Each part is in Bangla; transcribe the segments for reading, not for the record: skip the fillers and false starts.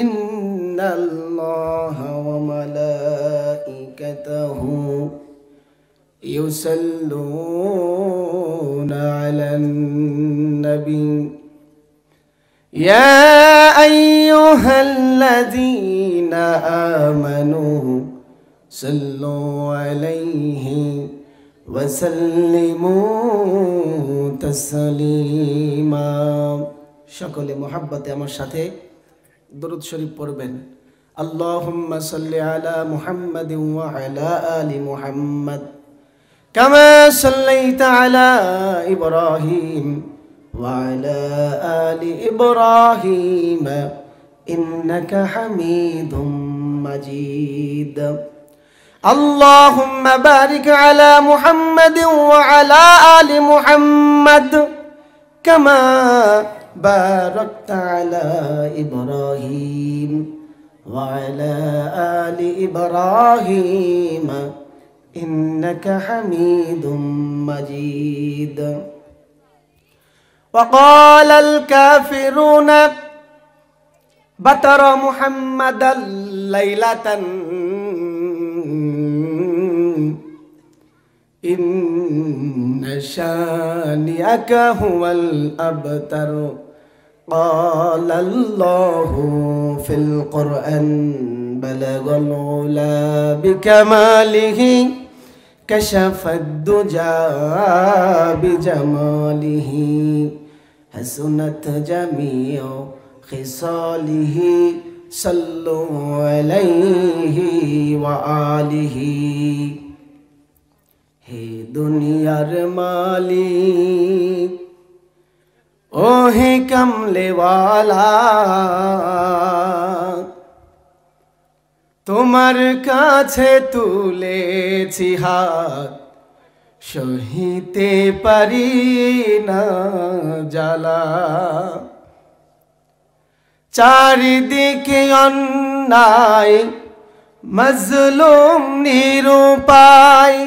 ইন্নাল্লাহা ওয়া মালাইকাতাহু ইউসাল্লুনা আলান নবী ইয়া আইয়ুহাল্লাযীনা আমানু সাল্লু আলাইহি ওয়া সাল্লিমু তাসলিমা। সকলে মুহাব্বতে আমার সাথে দরুদ শরীফ পড়বেন। আল্লাহুম্মা সাল্লি আলা মুহাম্মাদিন ওয়া আলা আলি মুহাম্মাদ কামা সাল্লাইতা আলা ইব্রাহিম ওয়া আলা আলি ইব্রাহিম ইন্নাকা হামিদুম মাজিদ। আল্লাহুম্মা বারিক আলা মুহাম্মাদিন ওয়া আলা আলি মুহাম্মাদ কামা باركت على إبراهيم وعلى آل إبراهيم إنك حميد مجيد. وقال الكافرون بتر محمدا ليلة إن شانئك هو الأبتر. قال الله في القرآن بلغ العلا بكماله كشف الدجى بجماله حسنت جميع خصاله صلوا عليه وآله. হে দুনিয়ার মালিক ও হে কামলেওয়ালা, তোমার কাছে তুলেছি হাত, সহিতে পারি না জ্বালা। চারিদিকে অন্যায় মাজলুম নিরুপায়,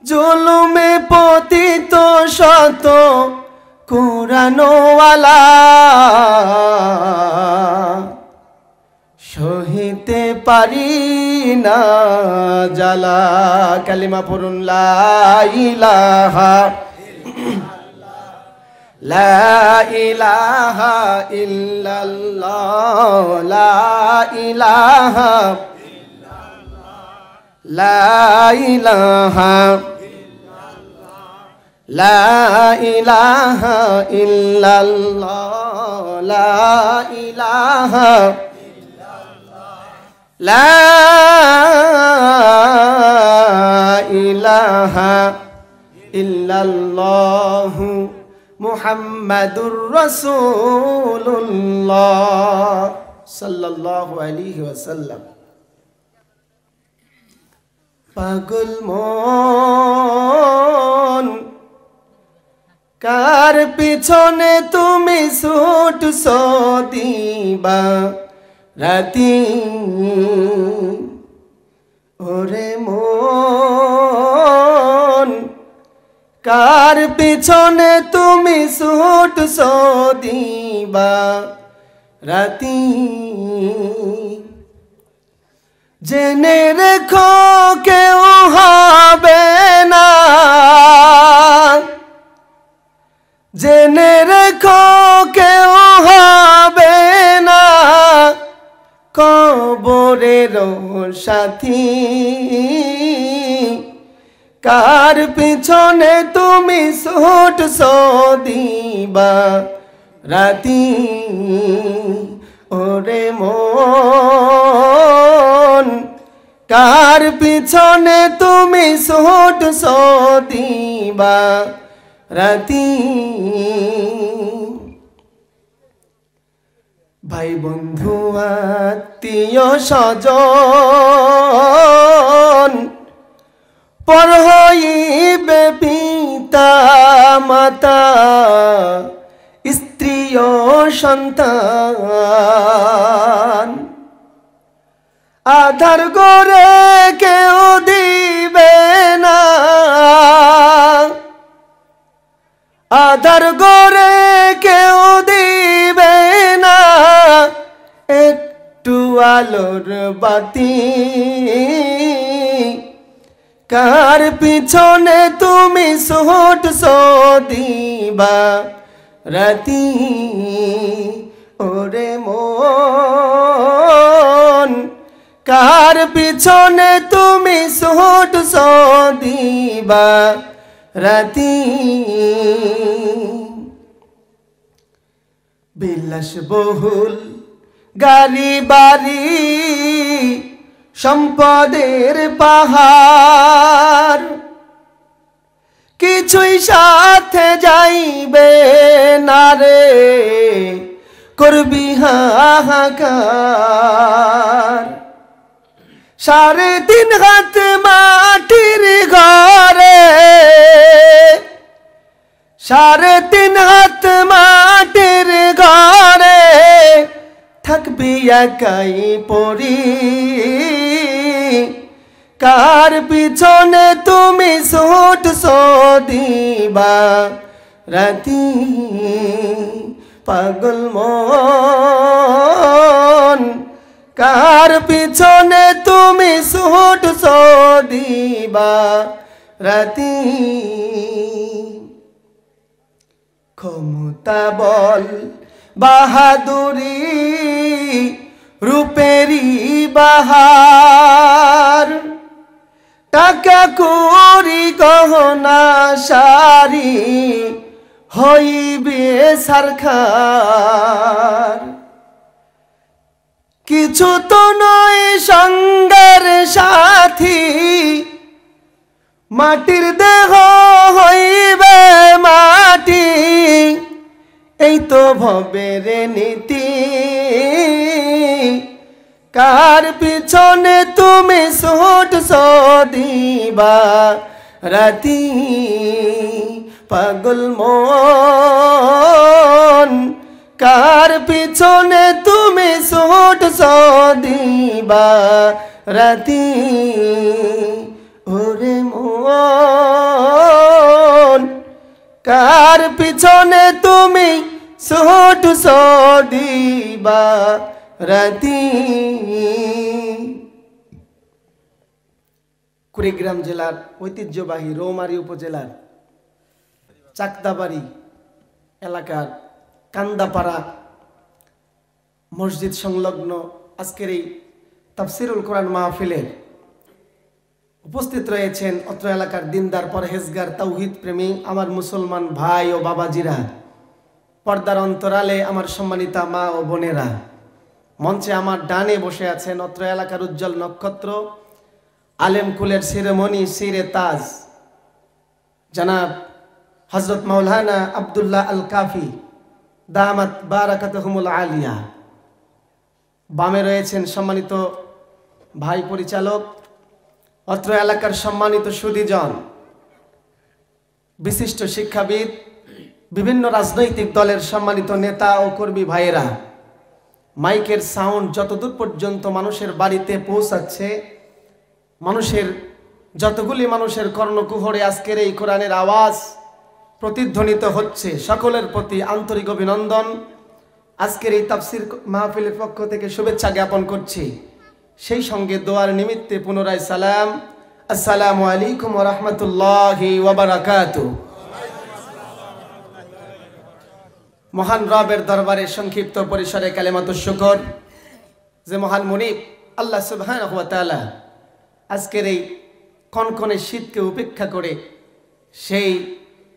জুলুমে পতিত শত কুরআনওয়ালা, সহিতে পারি না জ্বালা। কালিমা পড়ুন লা ইলাহা লা ইলাহা ইল্লাল্লাহ লা ইলাহা লা ইলাহা লা ইলাহা ইল্লাল্লাহ লা ইলাহা লা ইলাহা ইল্লাল্লাহ মুহাম্মাদুর রাসূলুল্লাহ সাল্লাল্লাহু আলাইহি ওয়াসাল্লাম। পাগল মন কার পিছনে তুমি ছুটছো দিবা রাতি, ওরে মন কার পিছনে তুমি ছুটছো দিবা রাতি। জেনে রেখো কেউ হবে না, জেনে রেখো কেউ হবে না কবরের সাথী। কার পিছনে তুমি ছুটছো দিবা রাতি, ওরে মন কার পিছনে তুমি ছুটছো দিবা রাতি। ভাই বন্ধু আত্মীয় স্বজন পর হইবে পিতা মাতা স্ত্রী ও সন্তান, আধার করে কেউ দিবে না, আধার করে কেউ দিবে না, আলোর বাতি কার পিছনে তুমি ছুটছো দিবা রাতি ওরে মন কার পিছনে তুমি ছুটছো দিবা রাতি বিলাসবহুল গাড়ি বাড়ি সম্পদের পাহাড় কিছুই সাথে যাইবে না রে করবি হাহাকার 3.5 হাত মাটির ঘরে 3.5 হাত মাটির ঘরে থাকবি একাই পড়ি কার পিছনে তুমি ছুটছো দিবা রাতি পাগল মন কার পিছনে তুমি ছুটছো দিবা রাতি ক্ষমতা বল বাহাদুরি রূপেরি বাহার টাকা করি গহনা সারি হইবে সারখার কিছু তো নয় সঙ্গের সাথী মাটির দেহ হইবে মাটি এই তো ভবের নীতি কার পিছনে তুমি ছুটছো দিবা রাতি পাগল মন কার পিছনে তুমি ছুটছো দিবা রাতি ওরে মন কার পিছনে তুমি ছুটছো দিবা রাতি কুড়িগ্রাম জেলার ঐতিহ্যবাহী রৌমারী উপজেলার চাকদাবাড়ি এলাকার কান্দাপাড়া মসজিদ সংলগ্ন আজকের এই তাফসিরুল কোরআন মাহফিলের উপস্থিত রয়েছেন অত্র এলাকার দিনদার পরহেজগার তাওহীদ প্রেমী আমার মুসলমান ভাই ও বাবাজিরা, পর্দার অন্তরালে আমার সম্মানিতা মা ও বোনেরা, মঞ্চে আমার ডানে বসে আছেন অত্র এলাকার উজ্জ্বল নক্ষত্র, আলেম কুলের শিরোমণি শিরে তাজ জনাব হযরত মাওলানা আব্দুল্লাহ আল কাফি দামাত বারাকাতুহুমুল আলিয়া। বামে রয়েছেন সম্মানিত ভাই পরিচালক, অত্র এলাকার সম্মানিত সুধীজন, বিশিষ্ট শিক্ষাবিদ, বিভিন্ন রাজনৈতিক দলের সম্মানিত নেতা ও কর্মী ভাইয়েরা। মাইকের সাউন্ড যতদূর পর্যন্ত মানুষের বাড়িতে পৌঁছাচ্ছে, যতগুলি মানুষের কর্ণকুহরে আজকের এই কোরআনের আওয়াজ প্রতিধ্বনিত হচ্ছে, সকলের প্রতি আন্তরিক অভিনন্দন। আজকের এই তাফসির মাহফিলের পক্ষ থেকে শুভেচ্ছা জ্ঞাপন করছি। সেই সঙ্গে দোয়ার নিমিত্তে পুনরায় সালাম। আসসালামু আলাইকুম ওয়া রাহমাতুল্লাহি ওয়া বারাকাতুহু। মহান রবের দরবারে সংক্ষিপ্ত পরিসরে কালেমাতুশ শুকর, যে মহান মুনিব আল্লাহ সুবহানাহু ওয়া তাআলা আজকের এই কনকনে শীতকে উপেক্ষা করে সেই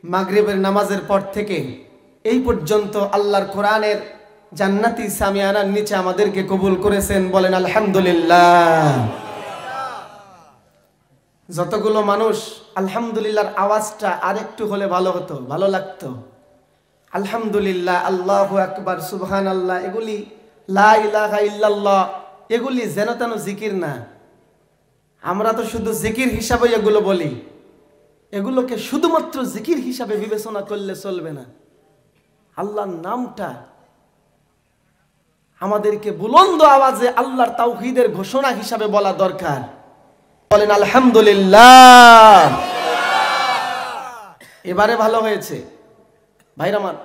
মাগরিবের নামাজের পর থেকে এই পর্যন্ত আল্লাহর কোরআনের জান্নাতি সামিয়ানার নিচে আমাদেরকে কবুল করেছেন, বলেন আলহামদুলিল্লাহ। যতগুলো মানুষ আলহামদুলিল্লাহর আওয়াজটা আরেকটু হলে ভালো হতো, ভালো লাগতো। আলহামদুলিল্লাহ, আল্লাহু আকবার, সুবহানাল্লাহ, এগুলি লা ইলাহা ইল্লাল্লাহ, এগুলি যেন তেন জিকির না। আমরা তো শুধু জিকির হিসাবে এগুলো বলি, এগুলোকে শুধুমাত্র জিকির হিসাবে বিবেচনা করলে চলবে না। আল্লাহর নামটা আমাদেরকে বুলন্দ আওয়াজে আল্লাহর তাওহীদের ঘোষণা হিসাবে বলা দরকার, বলেন আলহামদুলিল্লাহ। এবারে ভালো হয়েছে ভাইরা আমার।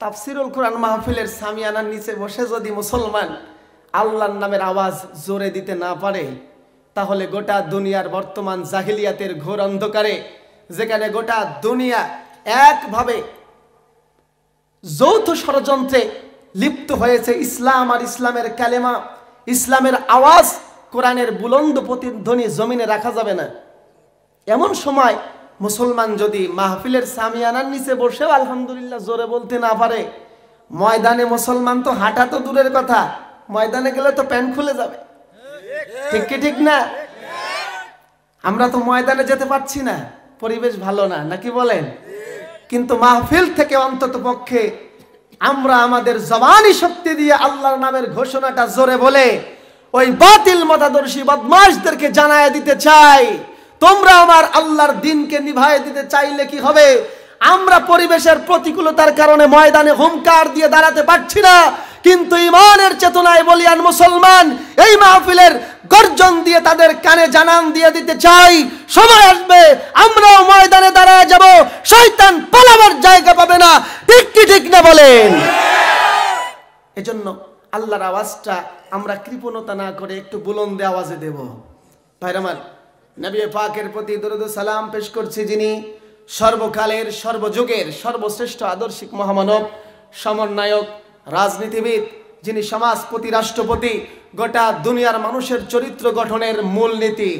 তাফসিরুল কোরআন মাহফিলের সামিয়ানার নিচে বসে যদি মুসলমান আল্লাহর নামের আওয়াজ জোরে দিতে না পারে, তাহলে গোটা দুনিয়ার বর্তমান জাহিলিয়াতের ঘোর অন্ধকারে, যেখানে গোটা দুনিয়া একভাবে যৌথ ষড়যন্ত্রে লিপ্ত হয়েছে, ইসলাম আর ইসলামের কালেমা, ইসলামের আওয়াজ, কোরআনের বুলন্দ প্রতিধ্বনি জমিনে রাখা যাবে না। এমন সময় মুসলমান যদি মাহফিলের সামিয়ানার নিচে বসেও আলহামদুলিল্লাহ জোরে বলতে না পারে, ময়দানে মুসলমান তো হাঁটা তো দূরের কথা, ময়দানে গেলে তো প্যান্ট খুলে যাবে। ঠিক কি ঠিক না? আমরা তো ময়দানে যেতে পারছি না, পরিবেশ ভালো না, নাকি বলেন? কিন্তু মাহফিল থেকে অন্তত পক্ষে আমরা আমাদের জবানি শক্তি দিয়ে আল্লাহর নামের ঘোষণাটা জোরে বলে ওই বাতিল মতাদর্শী বদমাশদেরকে জানায় দিতে চাই, তোমরা আমার আল্লাহর দ্বীনকে নিভায়ে দিতে চাইলে কি হবে? আমরা পরিবেশের প্রতিকূলতার কারণে ময়দানে হুঙ্কার দিয়ে দাঁড়াতে পারছি না, কিন্তু ঈমানের চেতনায় বলিয়ান মুসলমান এই মাহফিলের গর্জন দিয়ে তাদের কানে জানান দিয়ে দিতে চাই, সময় আসবে আমরাও ময়দানে দাঁড়ায় যাব, শয়তান পালাবার জায়গা পাবে না। ঠিক কি ঠিক না বলেন? এজন্য আল্লাহর আওয়াজটা আমরা কৃপণতা না করে একটু বুলন্দে আওয়াজে দেব। ভাইরা আমার, নবী পাকের প্রতি দরুদ ও সালাম পেশ করছি, যিনি সর্বকালের সর্বযুগের সর্বশ্রেষ্ঠ আদর্শিক মহামানব, সমন্বয়ক, রাজনীতিবিদ, যিনি সমাজপতি, রাষ্ট্রপতি, গোটা দুনিয়ার মানুষের চরিত্র গঠনের মূলনীতি।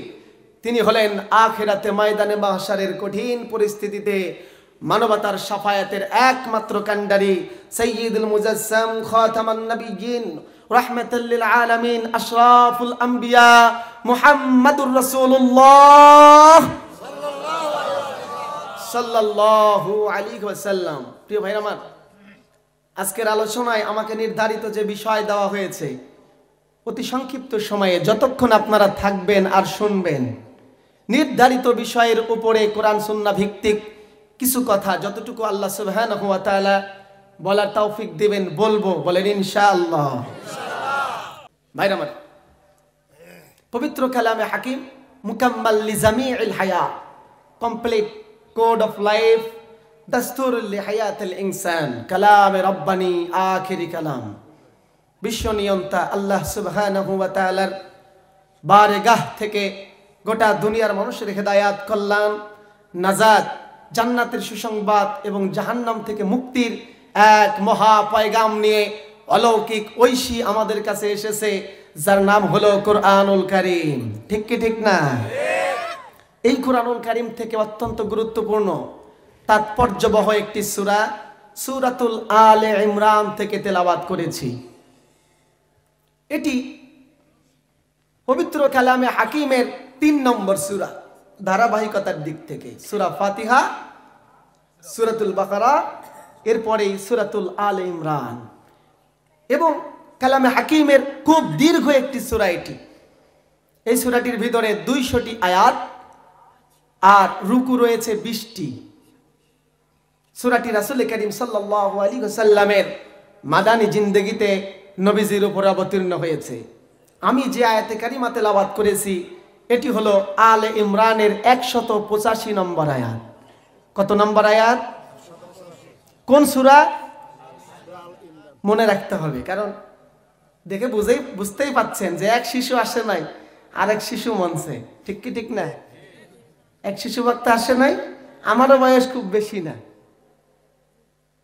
তিনি হলেন আখিরাতে ময়দানে মাহশারের কঠিন পরিস্থিতিতে মানবতার সাফায়াতের একমাত্র কান্ডারি, সাইয়্যিদুল মুজাসসাম, খাতামান নবিয়্যিন, রাহমাতাল লিল আলামিন, আশরাফুল আম্বিয়া, মুহাম্মাদুর রাসূলুল্লাহ সাল্লাল্লাহু আলাইহি ওয়াসাল্লাম। প্রিয় ভাইরা আমার, আজকের আলোচনায় আমাকে নির্ধারিত যে বিষয় দেওয়া হয়েছে, অতি সংক্ষিপ্ত সময়ে যতক্ষণ আপনারা থাকবেন আর শুনবেন, নির্ধারিত বিষয়ের উপরে কোরআন সুন্নাহ ভিত্তিক কিছু কথা যতটুকু আল্লাহ সুবহানাহু ওয়া তাআলা বলার তৌফিক দিবেন বলবো। বলেন ইনশাআল্লাহ। ভাইরা আমার, পবিত্র কালামে হাকিম মুকাম্মাল লিজামিউল হায়া, কমপ্লিট কোড অফ লাইফ, দাস্তুর লিহায়াতিল ইনসান, কালামে রব্বানি, আখিরি কালাম, বিশ্ব নিয়ন্তা আল্লাহ সুবহানাহু ওয়া তাআলার বারগাহ থেকে গোটা দুনিয়ার মানুষের হেদায়াত, কল্যাণ, নাজাত, জান্নাতের সুসংবাদ এবং জাহান্নাম থেকে মুক্তির এক মহা পয়গাম নিয়ে অলৌকিক ঐশী আমাদের কাছে এসেছে, যার নাম হলো কোরআনুল কারীম। ঠিক কি ঠিক না? এই কোরআনুল কারীম থেকে অত্যন্ত গুরুত্বপূর্ণ তাৎপর্যবহ একটি সূরা, সূরাতুল আলে ইমরান থেকে তেলাওয়াত করেছি। এটি পবিত্র কালামে হাকিমের 3 নম্বর সূরা ধারাবাহিকতার দিক থেকে। সূরা ফাতিহা, সূরাতুল বাকারা, এরপরেই সূরাতুল আলে ইমরান, এবং কালামে হাকিমের খুব দীর্ঘ একটি সূরা এটি। এই সূরাটির ভিতরে 200টি আয়াত আর রুকু রয়েছে 20টি। সূরাটি রাসূল করিম সাল্লাল্লাহু আলাইহি ওয়াসাল্লামের মাদানী জিন্দেগিতে নবীজির উপর অবতীর্ণ হয়েছে। আমি যে আয়াতে কারিমা তেলাওয়াত করেছি এটি হলো আলে ইমরানের 185 নম্বর আয়াত। কত নম্বর আয়াত? কোন সূরা? মনে রাখতে হবে, কারণ দেখে বুঝতেই পাচ্ছেন যে এক শিশু আসে নাই, আরেক শিশু মনছে। ঠিক কি ঠিক না? এক শিশু বক্তা আসে নাই, আমারও বয়স খুব বেশি না,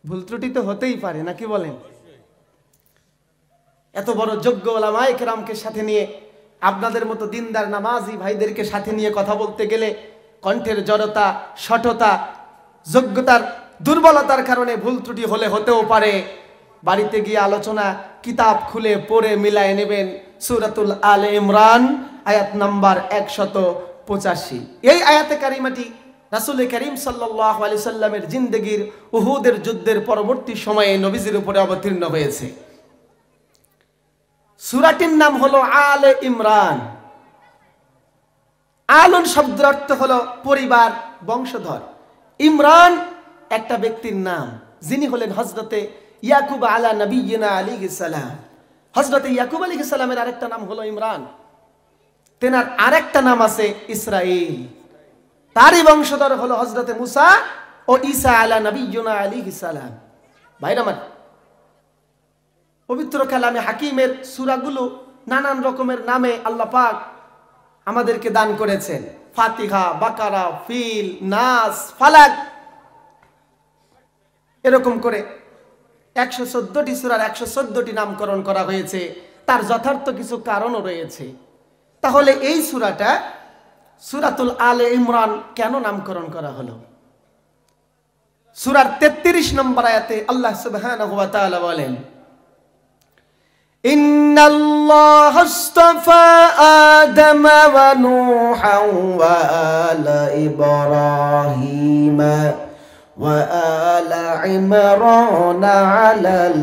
ভুল ত্রুটি তো হতেই পারে, নাকি বলেন? এত বড় যোগ্য ওলামায়ে কেরামকে সাথে নিয়ে, আপনাদের মতো দিনদার নামাজি ভাইদেরকে সাথে নিয়ে কথা বলতে গেলে কণ্ঠের জড়তা, শঠতা, যোগ্যতার দুর্বলতার কারণে ভুল ত্রুটি হতেও পারে। বাড়িতে গিয়ে আলোচনা কিতাব খুলে পড়ে মিলায় নেবেন। সূরাতুল আলে ইমরান আয়াত নাম্বার 185। এই আয়াতে কারিমাটি রাসূল করিম সাল্লাল্লাহু আলাইহি সাল্লামের জিন্দেগীর উহুদের যুদ্ধের পরবর্তী সময়ে নবীজির উপরে অবতীর্ণ হয়েছে। সূরাটির নাম হলো আলে ইমরান। আলুন শব্দের অর্থ হলো পরিবার, বংশধর। ইমরান একটা ব্যক্তির নাম, যিনি হলেন হযরতে ইয়াকুব আলা নবিয়িনা আলাইহিস সালাম। হযরতে ইয়াকুব আলাইহিস সালামের আরেকটা নাম হলো ইমরান, তেনার আরেকটা নাম আছে ইসরাইল। তারই বংশধর হলো হযরতে মুসা ও ঈসা আলা নবিয়িনা আলাইহিস সালাম। ভাইরা আমার, পবিত্র কালামে হাকিমের সূরাগুলো নানান রকমের নামে আল্লাহ পাক আমাদেরকে দান করেছেন। ফাতিহা, বাকারা, ফিল, নাস, ফালাক, এরকম করে 114টি সূরার 114টি নামকরণ করা হয়েছে। তার যথার্থ কিছু কারণও রয়েছে। তাহলে এই সূরাটা সূরাতুল আলে ইমরান কেন নামকরণ করা হলো? সূরার 33 নম্বর আয়াতে আল্লাহ সুবহানাহু ওয়া তাআলা বলেন, ইন্নাল্লাহা আস্তাফা আদম ওয়া নূহা ওয়া আলা ইব্রাহিম ওয়া আলা ইমরান আলাল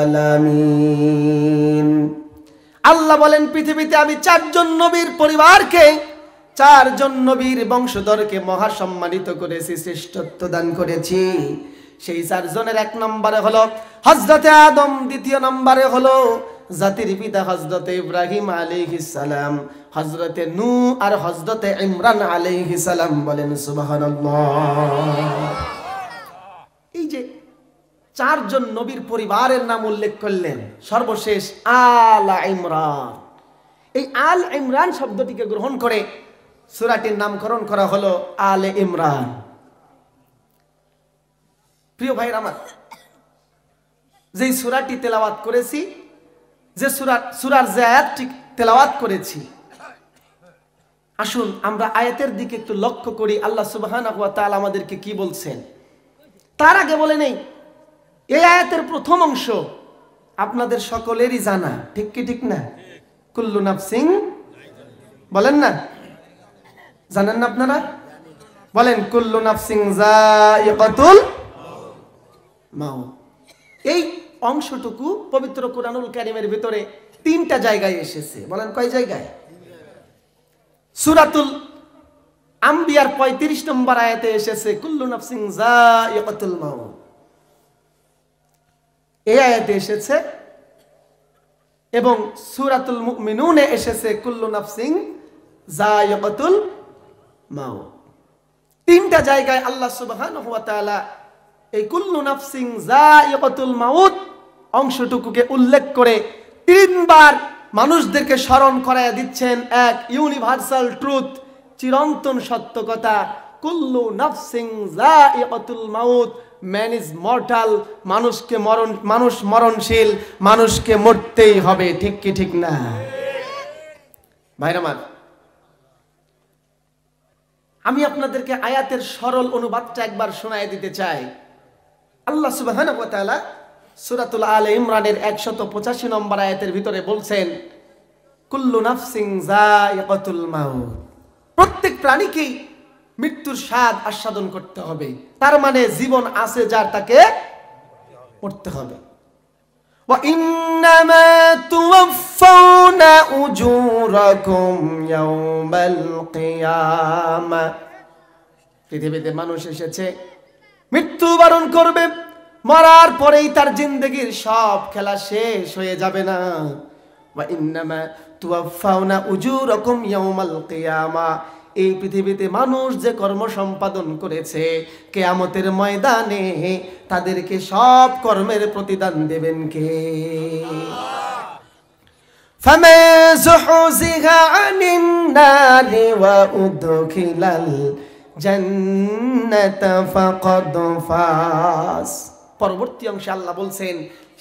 আলামিন। আল্লাহ বলেন, পৃথিবীতে আমি 4 জন নবীর পরিবারকে, 4 জন নবীর বংশধরকে মহা সম্মানিত করেছি, শ্রেষ্ঠত্ব দান করেছি। সেই 4 জনের 1 নম্বরে হলো হযরতে আদম, 2 নম্বরে হলো জাতির পিতা হযরতে ইব্রাহিম আলাইহিস সালাম, হযরতে নূহ আর হযরতে ইমরান আলাইহিস সালাম। বলেন সুবহানাল্লাহ। এই যে 4 জন নবীর পরিবারের নাম উল্লেখ করলেন, সর্বশেষ আলা ইমরান। এই আল ইমরান শব্দটিকে গ্রহণ করে সূরাটির নামকরণ করা হলো আলে ইমরান। প্রিয় ভাইরা আমার, যেই সূরাটি তেলাওয়াত করেছি, যে সূরার যে আয়াতটি তেলাওয়াত করেছি, আসুন আমরা আয়াতের দিকে একটু লক্ষ্য করি। আল্লাহ সুবহানাহু ওয়া তাআলা আমাদেরকে কি বলছেন। তার আগে বলে নেই, এই আয়াতের প্রথম অংশ আপনাদের সকলেরই জানা, ঠিক কি ঠিক না? কুল্লু নাফসিন, বলেন না, জানেন না আপনারা? বলেন কুল্লু নাফসিন যায়িকাতুল মাউত। এই অংশটুকু পবিত্র কুরআনুল কারীমের ভিতরে 3টা জায়গায় এসেছে। বলেন কয় জায়গায়? সূরাতুল আম্বিয়ার 35 নম্বর আয়াতে এসেছে কুল্লু নাফসিন যায়িকাতুল মাউত, এই আয়াতে এসেছে। এবং সূরাতুল মুমিনুনে এসেছে কুল্লু নাফসিন যায়িকাতুল মাউত। 3টা জায়গায় আল্লাহ সুবহানাহু ওয়া তাআলা এই কুল্লু নাফসিন যায়িকাতুল মাউত অংশটুকুকে উল্লেখ করে 3 বার মানুষদেরকে স্মরণ করায়া দিচ্ছেন এক ইউনিভার্সাল ট্রুথ, চিরন্তন সত্য কথা। কুল্লু নাফসিন যায়িকাতুল মাউত, ম্যান ইজ মর্টাল, মানুষ মরণশীল, মানুষকে মরতেই হবে, ঠিক কি ঠিক না? ভাইরা আমার, আমি আপনাদেরকে আয়াতের সরল অনুবাদটা একবার শোনায় দিতে চাই। আল্লাহ সুবহানাহু ওয়া তাআলা সূরাতুল আলে ইমরানের 185 নম্বর আয়াতের ভিতরে বলছেন, কুল্লু নাফসিন যায়িকাতুল মাউত, প্রত্যেক প্রাণীকেই মৃত্যুর স্বাদ আস্বাদন করতে হবে। তার মানে জীবন আছে যার, তাকে মরতে হবে। ওয়া ইন্নামা তুওয়াফাউনা উজুরাকুম ইয়াওমাল কিয়ামা। পৃথিবীতে মানুষ এসেছে মৃত্যুবরণ করবে, মরার পরেই তার জিন্দেগির সব খেলা শেষ হয়ে যাবে না। ওয়া ইন্নামা তুওয়াফাউনা উজুরাকুম ইয়াওমাল কিয়ামা, এই পৃথিবীতে মানুষ যে কর্ম সম্পাদন করেছে, কিয়ামতের ময়দানে তাদেরকে সব কর্মের প্রতিদান দেবেন কে? ফামান যুহযিহা আনিন নারি ওয়া উদখিলাল জান্নাতা ফাকাদ ফাস। পরবর্তী অংশে আল্লাহ বলছেন,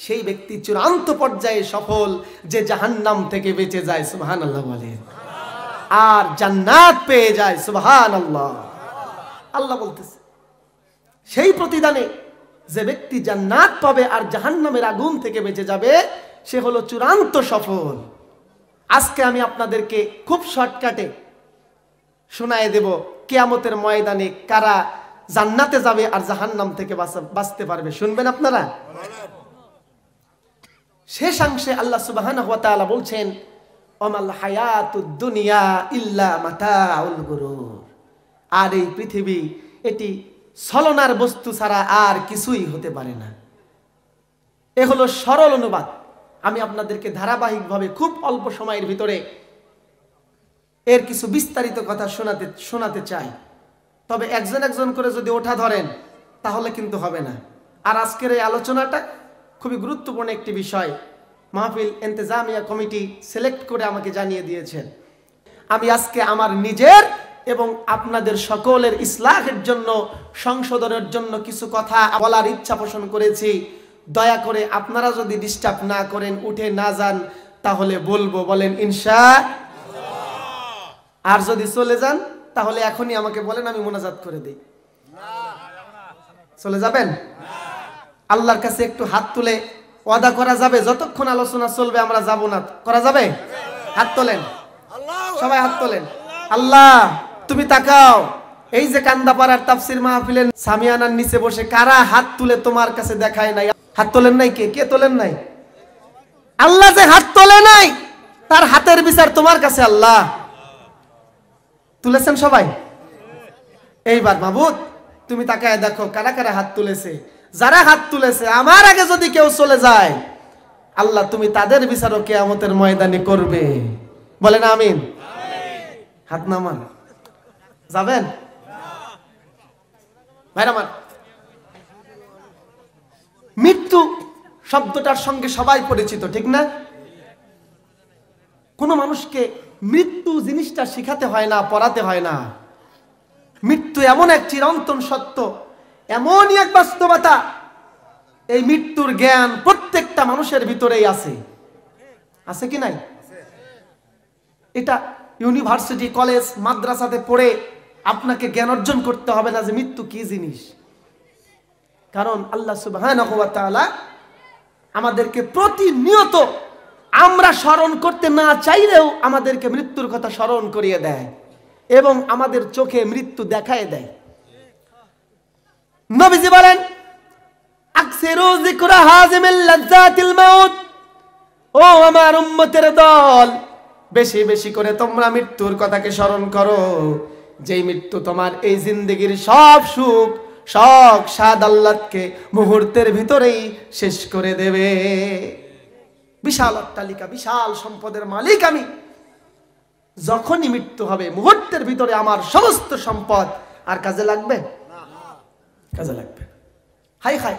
সেই ব্যক্তি চূড়ান্ত পর্যায়ে সফল যে জাহান্নাম থেকে বেঁচে যায়। সুবহানাল্লাহ বলেন। আর জান্নাত পেয়ে যায়। সুবহানাল্লাহ। আল্লাহ বলতেছে, সেই প্রতিদানে যে ব্যক্তি জান্নাত পাবে আর জাহান্নামের আগুন থেকে বেঁচে যাবে, সে হলো চূড়ান্ত সফল। আজকে আমি আপনাদেরকে খুব শর্টকাটে শোনায় দেব কিয়ামতের ময়দানে কারা জান্নাতে যাবে আর জাহান্নাম থেকে বাঁচতে পারবে। শুনবেন আপনারা? শেষাংশে আল্লাহ সুবহানাহু ওয়া তাআলা বলছেন, ওমাল হায়াতুদ দুনিয়া ইল্লা মাতাউল গুরুর। আর এই পৃথিবী এটি ছলনার বস্তু ছাড়া আর কিছুই হতে পারে না। এ হলো সরল অনুবাদ। আমি আপনাদেরকে ধারাবাহিকভাবে খুব অল্প সময়ের ভিতরে এর কিছু বিস্তারিত কথা শোনাতে চাই। তবে একজন একজন করে যদি ওঠা ধরেন তাহলে কিন্তু হবে না। আর আজকের এই আলোচনাটা খুবই গুরুত্বপূর্ণ একটি বিষয় মাহফিল ইন্তেজামিয়া কমিটি সিলেক্ট করে আমাকে জানিয়ে দিয়েছেন। আমি আজকে আমার নিজের এবং আপনাদের সকলের ইসলাহের জন্য, সংশোধনের জন্য কিছু কথা বলার ইচ্ছা পোষণ করেছি। দয়া করে আপনারা যদি ডিস্টার্ব না করেন, উঠে না যান, তাহলে বলবো, বলেন ইনশাআল্লাহ। আর যদি চলে যান তাহলে এখনই আমাকে বলেন, আমি মোনাজাত করে দিই। চলে যাবেন? আল্লাহর কাছে একটু হাত তুলে ওয়াদা করা যাবে যতক্ষণ আলোচনা চলবে আমরা যাব না? করা যাবে? হাত তোলেন, সবাই হাত তোলেন। আল্লাহ তুমি তাকাও, এই যে কান্দাপাড়ার তাফসীর মাহফিলের সামিয়ানার নিচে বসে কারা হাত তুলে তোমার কাছে দেখায় নাই? হাত তোলেন নাই? কে তোলেন নাই? আল্লাহ যে হাত তোলে নাই তার হাতের বিচার তোমার কাছে। আল্লাহ তুলেছেন সবাই? এইবার মাবুদ তুমি তাকায় দেখো কারা কারা হাত তুলেছে। যারা হাত তুলেছে আমার আগে যদি কেউ চলে যায়, আল্লাহ তুমি তাদের বিচারও কিয়ামতের ময়দানে করবে। বলেন আমিন। হাত নামান। যাবেন ভাইরা আমার? মৃত্যু শব্দটার সঙ্গে সবাই পরিচিত, ঠিক না? কোন মানুষকে মৃত্যু জিনিসটা শিখাতে হয় না, পড়াতে হয় না। মৃত্যু এমন এক চিরন্তন সত্য, এমনই এক বাস্তবতা, এই মৃত্যুর জ্ঞান প্রত্যেকটা মানুষের ভিতরেই আছে। আছে কি নাই? এটা ইউনিভার্সিটি, কলেজ, মাদ্রাসাতে পড়ে আপনাকে জ্ঞান অর্জন করতে হবে না যে মৃত্যু কি জিনিস। কারণ আল্লাহ সুবহানাহু ওয়া তাআলা আমাদেরকে প্রতিনিয়ত আমরা স্মরণ করতে না চাইলেও আমাদেরকে মৃত্যুর কথা স্মরণ করিয়ে দেয় এবং আমাদের চোখে মৃত্যু দেখায় দেয়। নবীজি বলেন, আকসিরু যিকরা হাযিমিল লাযযাতিল মাউত, ও আমার উম্মতের দল, বেশি বেশি করে তোমরা মৃত্যুর কথাকে স্মরণ করো, যেই মৃত্যু তোমার এই জিন্দেগির সব সুখ, শখ, স্বাদ, আহ্লাদকে মুহূর্তের ভিতরেই শেষ করে দেবে। বিশাল অট্টালিকা, বিশাল সম্পদের মালিক আমি, যখনই মৃত্যু হবে মুহূর্তের ভিতরে আমার সমস্ত সম্পদ আর কাজে লাগবে? কাজে লাগবে। হাই হাই,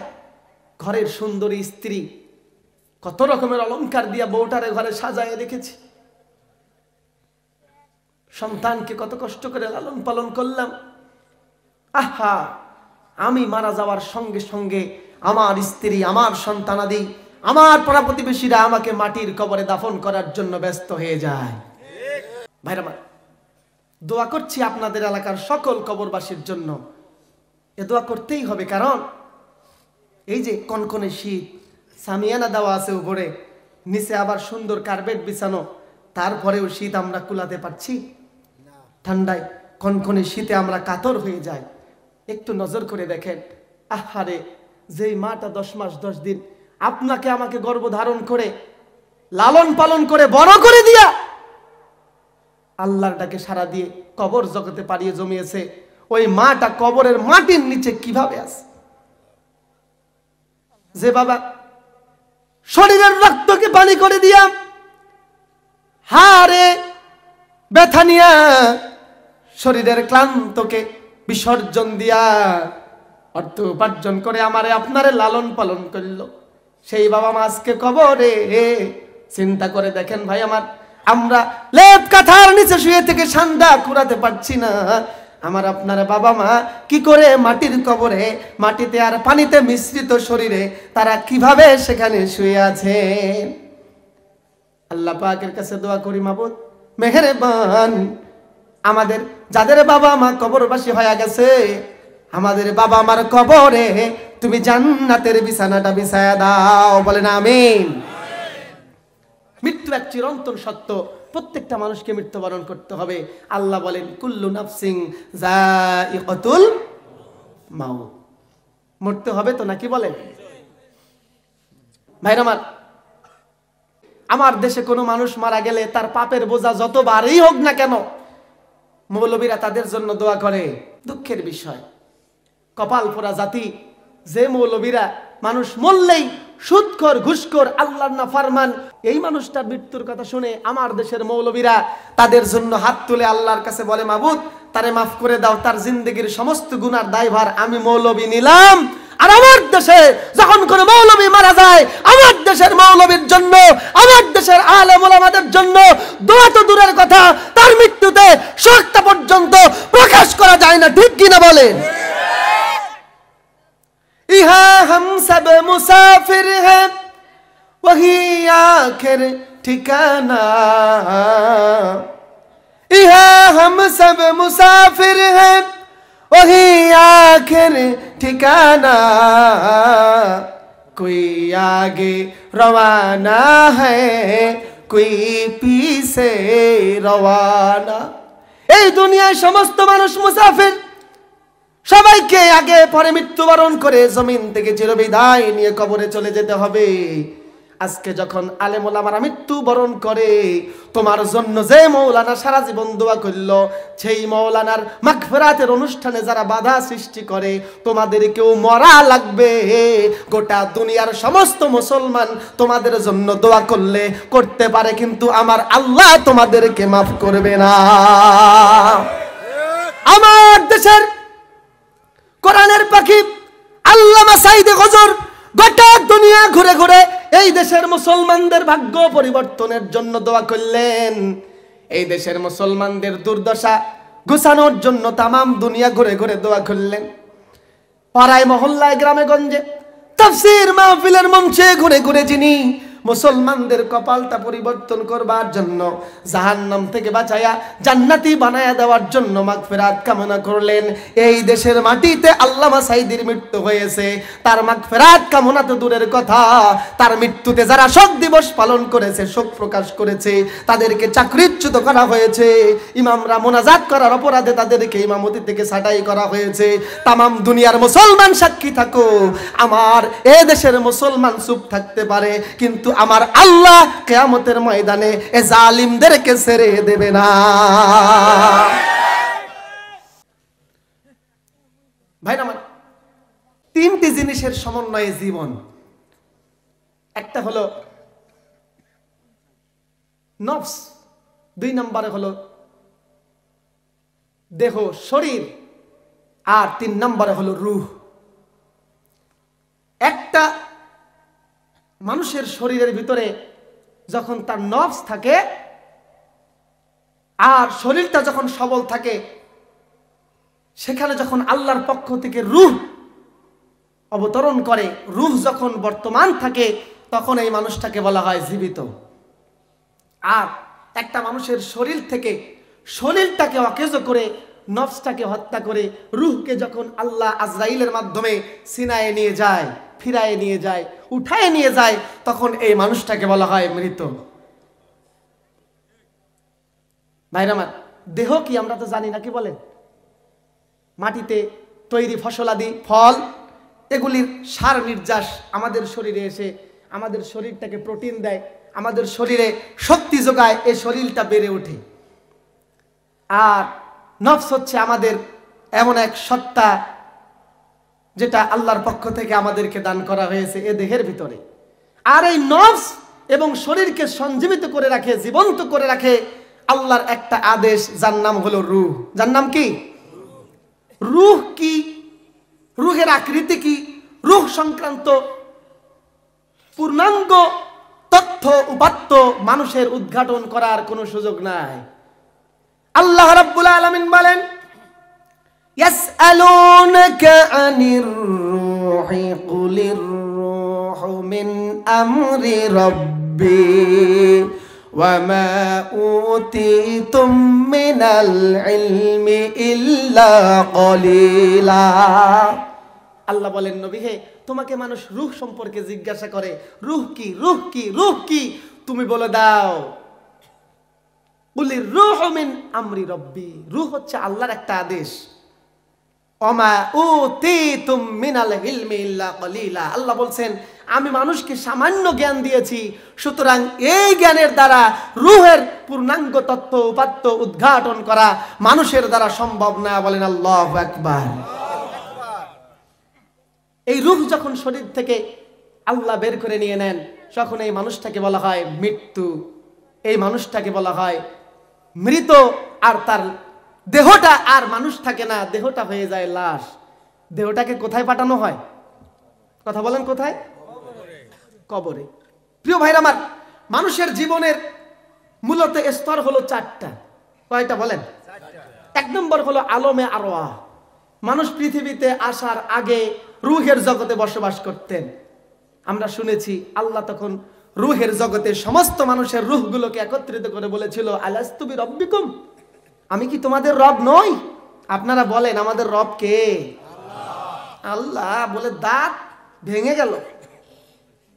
ঘরের সুন্দরী স্ত্রী, কত রকমের অলংকার দিয়া বউটারে ঘরে সাজায় রেখেছি, সন্তানকে কত কষ্ট করে লালন পালন করলাম। আহা, আমি মারা যাওয়ার সঙ্গে সঙ্গে আমার স্ত্রী, আমার সন্তানাদি, আমার পাড়া প্রতিবেশীরা আমাকে মাটির কবরে দাফন করার জন্য ব্যস্ত হয়ে যায়। ভাইরা আমার, দোয়া করছি আপনাদের এলাকার সকল কবরবাসীর জন্য। এ দোয়া করতেই হবে, কারণ এই যে কনকনে শীত, সামিয়ানা দেওয়া আছে উপরে, নিচে আবার সুন্দর কার্পেট বিছানো, তারপরেও শীত আমরা কুলাতে পারছি? ঠান্ডায় কনকনে শীতে আমরা কাতর হয়ে যাই। একটু নজর করে দেখেন, আহারে, যেই মাটা 10 মাস 10 দিন আপনাকে আমাকে গর্ভধারণ করে লালন পালন করে বড় করে দিয়া আল্লাহর ডাকে সাড়া দিয়ে কবর জগতে পাড়িয়ে জমিয়েছে, ওই মাটা কবরের মাটির নিচে কিভাবে আছে? যে বাবা শরীরের রক্তকে পানি করে দিয়া, হাড়ে ব্যথা নিয়া, শরীরের ক্লান্তকে বিসর্জন দিয়া অর্থ উপার্জন করে আমারে আপনারে লালন পালন করলো, সেই বাবা মা আজকে কবরে। চিন্তা করে দেখেন ভাই আমার, আমরা লেপ কাঁথার নিচে শুয়ে থেকে ঠান্ডা কুড়াতে পারছি না, আমার আপনার বাবা মা কি করে মাটির কবরে, মাটিতে আর পানিতে মিশ্রিত শরীরে তারা কিভাবে সেখানে শুয়ে আছেন। আল্লাহ পাকের কাছে দোয়া করি, মাবুদ মেহেরবান, আমাদের যাদের বাবা মা কবরবাসী হয়ে গেছে, আমাদের বাবা মার কবরে তুমি জান্নাতের বিছানাটা বিছায়া দাও। বলেন আমিন। মৃত্যু এক চিরন্তন সত্য, প্রত্যেকটা মানুষকে মৃত্যুবরণ করতে হবে। আল্লাহ বলেন, কুল্লু নাফসিন যায়িকাতুল মাউত, মরতে হবে তো নাকি? বলেন ভাইরা আমার, আমার দেশে কোনো মানুষ মারা গেলে তার পাপের বোঝা যতবারই হোক না কেন, মৌলবীরা তাদের জন্য দোয়া করে। দুঃখের বিষয়, কপাল পোড়া জাতি, যে মৌলবীরা মানুষ মরলেই সুদখোর, ঘুষখোর, আল্লাহর নাফরমান, এই মানুষটার মৃত্যুর কথা শুনে আমার দেশের মৌলবীরা তাদের জন্য হাত তুলে আল্লাহর কাছে বলে, মাবুদ তারে মাফ করে দাও, তার জিন্দেগির সমস্ত গুনার দায়ভার আমি মৌলবী নিলাম, আর আমার দেশে যখন কোনো মৌলবী মারা যায়, আমার দেশের মৌলবীর জন্য, আমার দেশের আলেম ওলামাদের জন্য দোয়া তো দূরের কথা, তার মৃত্যুতে শোকটা পর্যন্ত প্রকাশ করা যায় না। ঠিক কিনা বলেন? ইহা হাম সব মুসাফির হ্যাঁ वही आखिर ठिकाना, यहाँ हम सब मुसाफिर हैं वही आखिर ठिकाना, कोई आगे रवाना है कोई पीछे रवाना। এই দুনিয়ায় সমস্ত মানুষ মুসাফির, সবাইকে আগে পরে মৃত্যুবরণ করে জমিন থেকে চিরবিদায় নিয়ে কবরে চলে যেতে হবে। আজকে যখন আলেম ওলামারা মৃত্যুবরণ করে, তোমার জন্য যে মৌলানা সারা জীবন দোয়া করলো, সেই মৌলানার মাগফিরাতের অনুষ্ঠানে যারা বাধা সৃষ্টি করে, তোমাদেরকেও মরা লাগবে। গোটা দুনিয়ার সমস্ত মুসলমান তোমাদের জন্য দোয়া করলে করতে পারে, কিন্তু আমার আল্লাহ তোমাদেরকে মাফ করবে না। আমার দেশের কোরআনের পাখি আল্লামা সাইদি হুজুর গোটা দুনিয়া ঘুরে ঘুরে এই দেশের মুসলমানদের ভাগ্য পরিবর্তনের জন্য দোয়া করলেন। এই দেশের মুসলমানদের দুর্দশা ঘুচানোর জন্য তামাম দুনিয়া ঘুরে ঘুরে দোয়া করলেন। পাড়ায় মহল্লায় গ্রামে গঞ্জে তাফসীর মাহফিলের মঞ্চে ঘুরে ঘুরে যিনি মুসলমানদের কপালটা পরিবর্তন করবার জন্য, জাহান্নাম থেকে বাঁচায়া জান্নাতি বানায়া দেওয়ার জন্য মাগফিরাত কামনা করলেন, এই দেশের মাটিতে আল্লামা সাইদির মৃত্যু হয়েছে। তার মাগফিরাত কামনা তো দূরের কথা, তার মৃত্যুতে যারা শোক দিবস পালন করেছে, শোক প্রকাশ করেছে, তাদেরকে চাকরিচ্যুত করা হয়েছে। ইমামরা মোনাজাত করার অপরাধে তাদেরকে ইমামতি থেকে ছাঁটাই করা হয়েছে। তামাম দুনিয়ার মুসলমান সাক্ষী থাকো, আমার এ দেশের মুসলমান চুপ থাকতে পারে, কিন্তু আমার আল্লাহ কিয়ামতের ময়দানে এ জালিমদেরকে ছেড়ে দেবে না। ভাইরা আমার, তিনটি জিনিসের সমন্বয়ে জীবন। একটা হলো নফস, দুই নম্বরে হলো দেহ শরীর, আর তিন নম্বরে হলো রূহ। একটা মানুষের শরীরের ভিতরে যখন তার নফস থাকে আর শরীরটা যখন সবল থাকে, সেখানে যখন আল্লাহর পক্ষ থেকে রূহ অবতরণ করে, রূহ যখন বর্তমান থাকে, তখন এই মানুষটাকে বলা হয় জীবিত। আর একটা মানুষের শরীর থেকে শরীরটাকে অকেজ করে, নফসটাকে হত্যা করে, রূহকে যখন আল্লাহ আজরাইলের মাধ্যমে সিনায়ে নিয়ে যায়, ফিরায়ে নিয়ে যায়, উঠায় নিয়ে যায়, তখন এই মানুষটাকে বলা হয় মৃত। ভাইরা আমার, দেহ কি আমরা তো জানি না, কি বলেন? মাটিতে তৈরি ফসলাদি, ফল, এগুলির সার নির্যাস আমাদের শরীরে এসে আমাদের শরীরটাকে প্রোটিন দেয়, আমাদের শরীরে শক্তি যোগায়, এই শরীরটা বেড়ে ওঠে। আর নফস হচ্ছে আমাদের এমন এক সত্তা যেটা আল্লাহর পক্ষ থেকে আমাদেরকে দান করা হয়েছে এ দেহের ভিতরে। আর এই নফস এবং শরীরকে সঞ্জীবিত করে রাখে, জীবন্ত করে রাখে আল্লাহর একটা আদেশ, যার নাম হলো রূহ। যার নাম কি? রূহ কি? রূহের আকৃতি কি? রূহ সংক্রান্ত পূর্ণাঙ্গ তথ্য উপাত্ত মানুষের উদ্ঘাটন করার কোনো সুযোগ নাই। আল্লাহ রাব্বুল আলামিন বলেন, ইয়াসআলুনাকা আনির রূহি কুলির রূহু মিন আমরি রাব্বি ওয়া মা উতিতুম মিনাল ইলমি ইল্লা কলিলা। আল্লাহ বলেন, নবী হে, তোমাকে মানুষ রূহ সম্পর্কে জিজ্ঞাসা করে, রূহ কি, রূহ কি, রূহ কি? তুমি বলে দাও, কুলির রূহু মিন আমরি রাব্বি, রূহ হচ্ছে আল্লাহর একটা আদেশ। ওমা উতিতুম মিনাল ইলমি ইল্লা কলিলা, আল্লাহ বলছেন আমি মানুষকে সামান্য জ্ঞান দিয়েছি, সুতরাং এই জ্ঞানের দ্বারা রূহের পূর্ণাঙ্গ তত্ত্ব উপাত্ত উদ্ঘাটন করা মানুষের দ্বারা সম্ভব না। বলেন আল্লাহু আকবার। এই রূহ যখন শরীর থেকে আল্লাহ বের করে নিয়ে নেন, তখন এই মানুষটাকে বলা হয় মৃত্যু, এই মানুষটাকে বলা হয় মৃত। আর তার দেহটা আর মানুষ থাকে না, দেহটা হয়ে যায় লাশ। দেহটাকে কোথায় পাঠানো হয়? কথা বলেন কোথায়? কবরে। প্রিয় ভাইরা আমার, মানুষের জীবনের মূলত স্তর হলো চারটা। কয়টা বলেন? এক নম্বর হলো আলমে আরওয়াহ। মানুষ পৃথিবীতে আসার আগে রূহের জগতে বসবাস করতেন। আমরা শুনেছি আল্লাহ তখন রূহের জগতে সমস্ত মানুষের রূহগুলোকে একত্রিত করে বলেছিল, আলাস্তু বিরব্বিকুম, আমি কি তোমাদের রব নই? আপনারা বলেন আমাদের রব কে? আল্লাহ। বলে দাঁত ভেঙে গেল।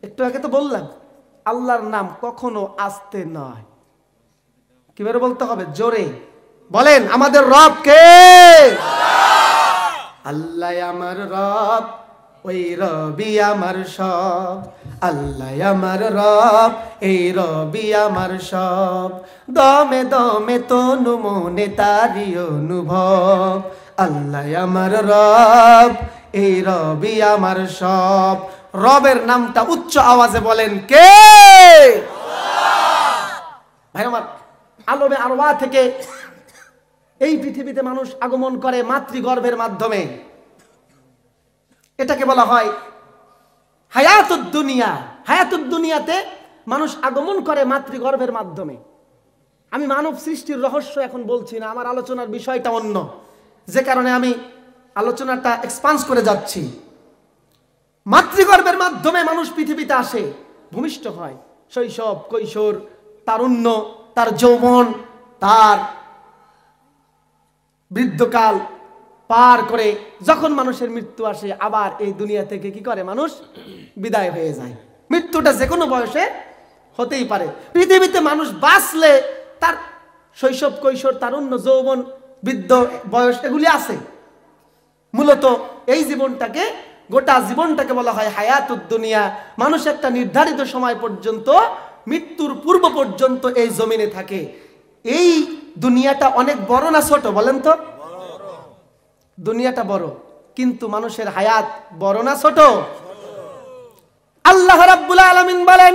একটু আগে তো বললাম আল্লাহর নাম কখনো আস্তে নয়, কিভাবে বলতে হবে? জোরে বলেন, আমাদের রব কে? আল্লাহ আমার রব, ওই রবি আমার সব। আল্লাহ আমার রব, এই রবি আমার সব। দমে দমে তনু মনে তারি অনুভব। আল্লাহ আমার রব, এই রবি আমার সব। রবের নামটা উচ্চ আওয়াজে বলেন, কে? ভাই আমার, আলমে আরওয়াহ থেকে এই পৃথিবীতে মানুষ আগমন করে মাতৃগর্ভের মাধ্যমে। এটাকে বলা হয় হায়াতুদ দুনিয়া। হায়াতুদ দুনিয়াতে মানুষ আগমন করে মাতৃগর্ভের মাধ্যমে। আমি মানব সৃষ্টির রহস্য এখন বলছি না, আমার আলোচনার বিষয়টা অন্য, যে কারণে আমি আলোচনাটা এক্সপান্স করে যাচ্ছি। মাতৃগর্ভের মাধ্যমে মানুষ পৃথিবীতে আসে, ভূমিষ্ঠ হয়। শৈশব, কৈশোর, তারুণ্য, তার যৌবন, তার বৃদ্ধকাল পার করে যখন মানুষের মৃত্যু আসে, আবার এই দুনিয়া থেকে কি করে? মানুষ বিদায় হয়ে যায়। মৃত্যুটা যে কোনো বয়সে হতেই পারে। পৃথিবীতে মানুষ বাঁচলে তার শৈশব, কৈশোর, তারুণ্য, যৌবন, বৃদ্ধ বয়স এগুলি আছে। মূলত এই জীবনটাকে, গোটা জীবনটাকে বলা হয় হায়াতুদ দুনিয়া। মানুষ একটা নির্ধারিত সময় পর্যন্ত, মৃত্যুর পূর্ব পর্যন্ত এই জমিনে থাকে। এই দুনিয়াটা অনেক বড় না ছোট বলেন তো? দুনিয়াটা বড়, কিন্তু মানুষের হায়াত বড় না ছোট? আল্লাহ রাব্বুল আলামিন বলেন,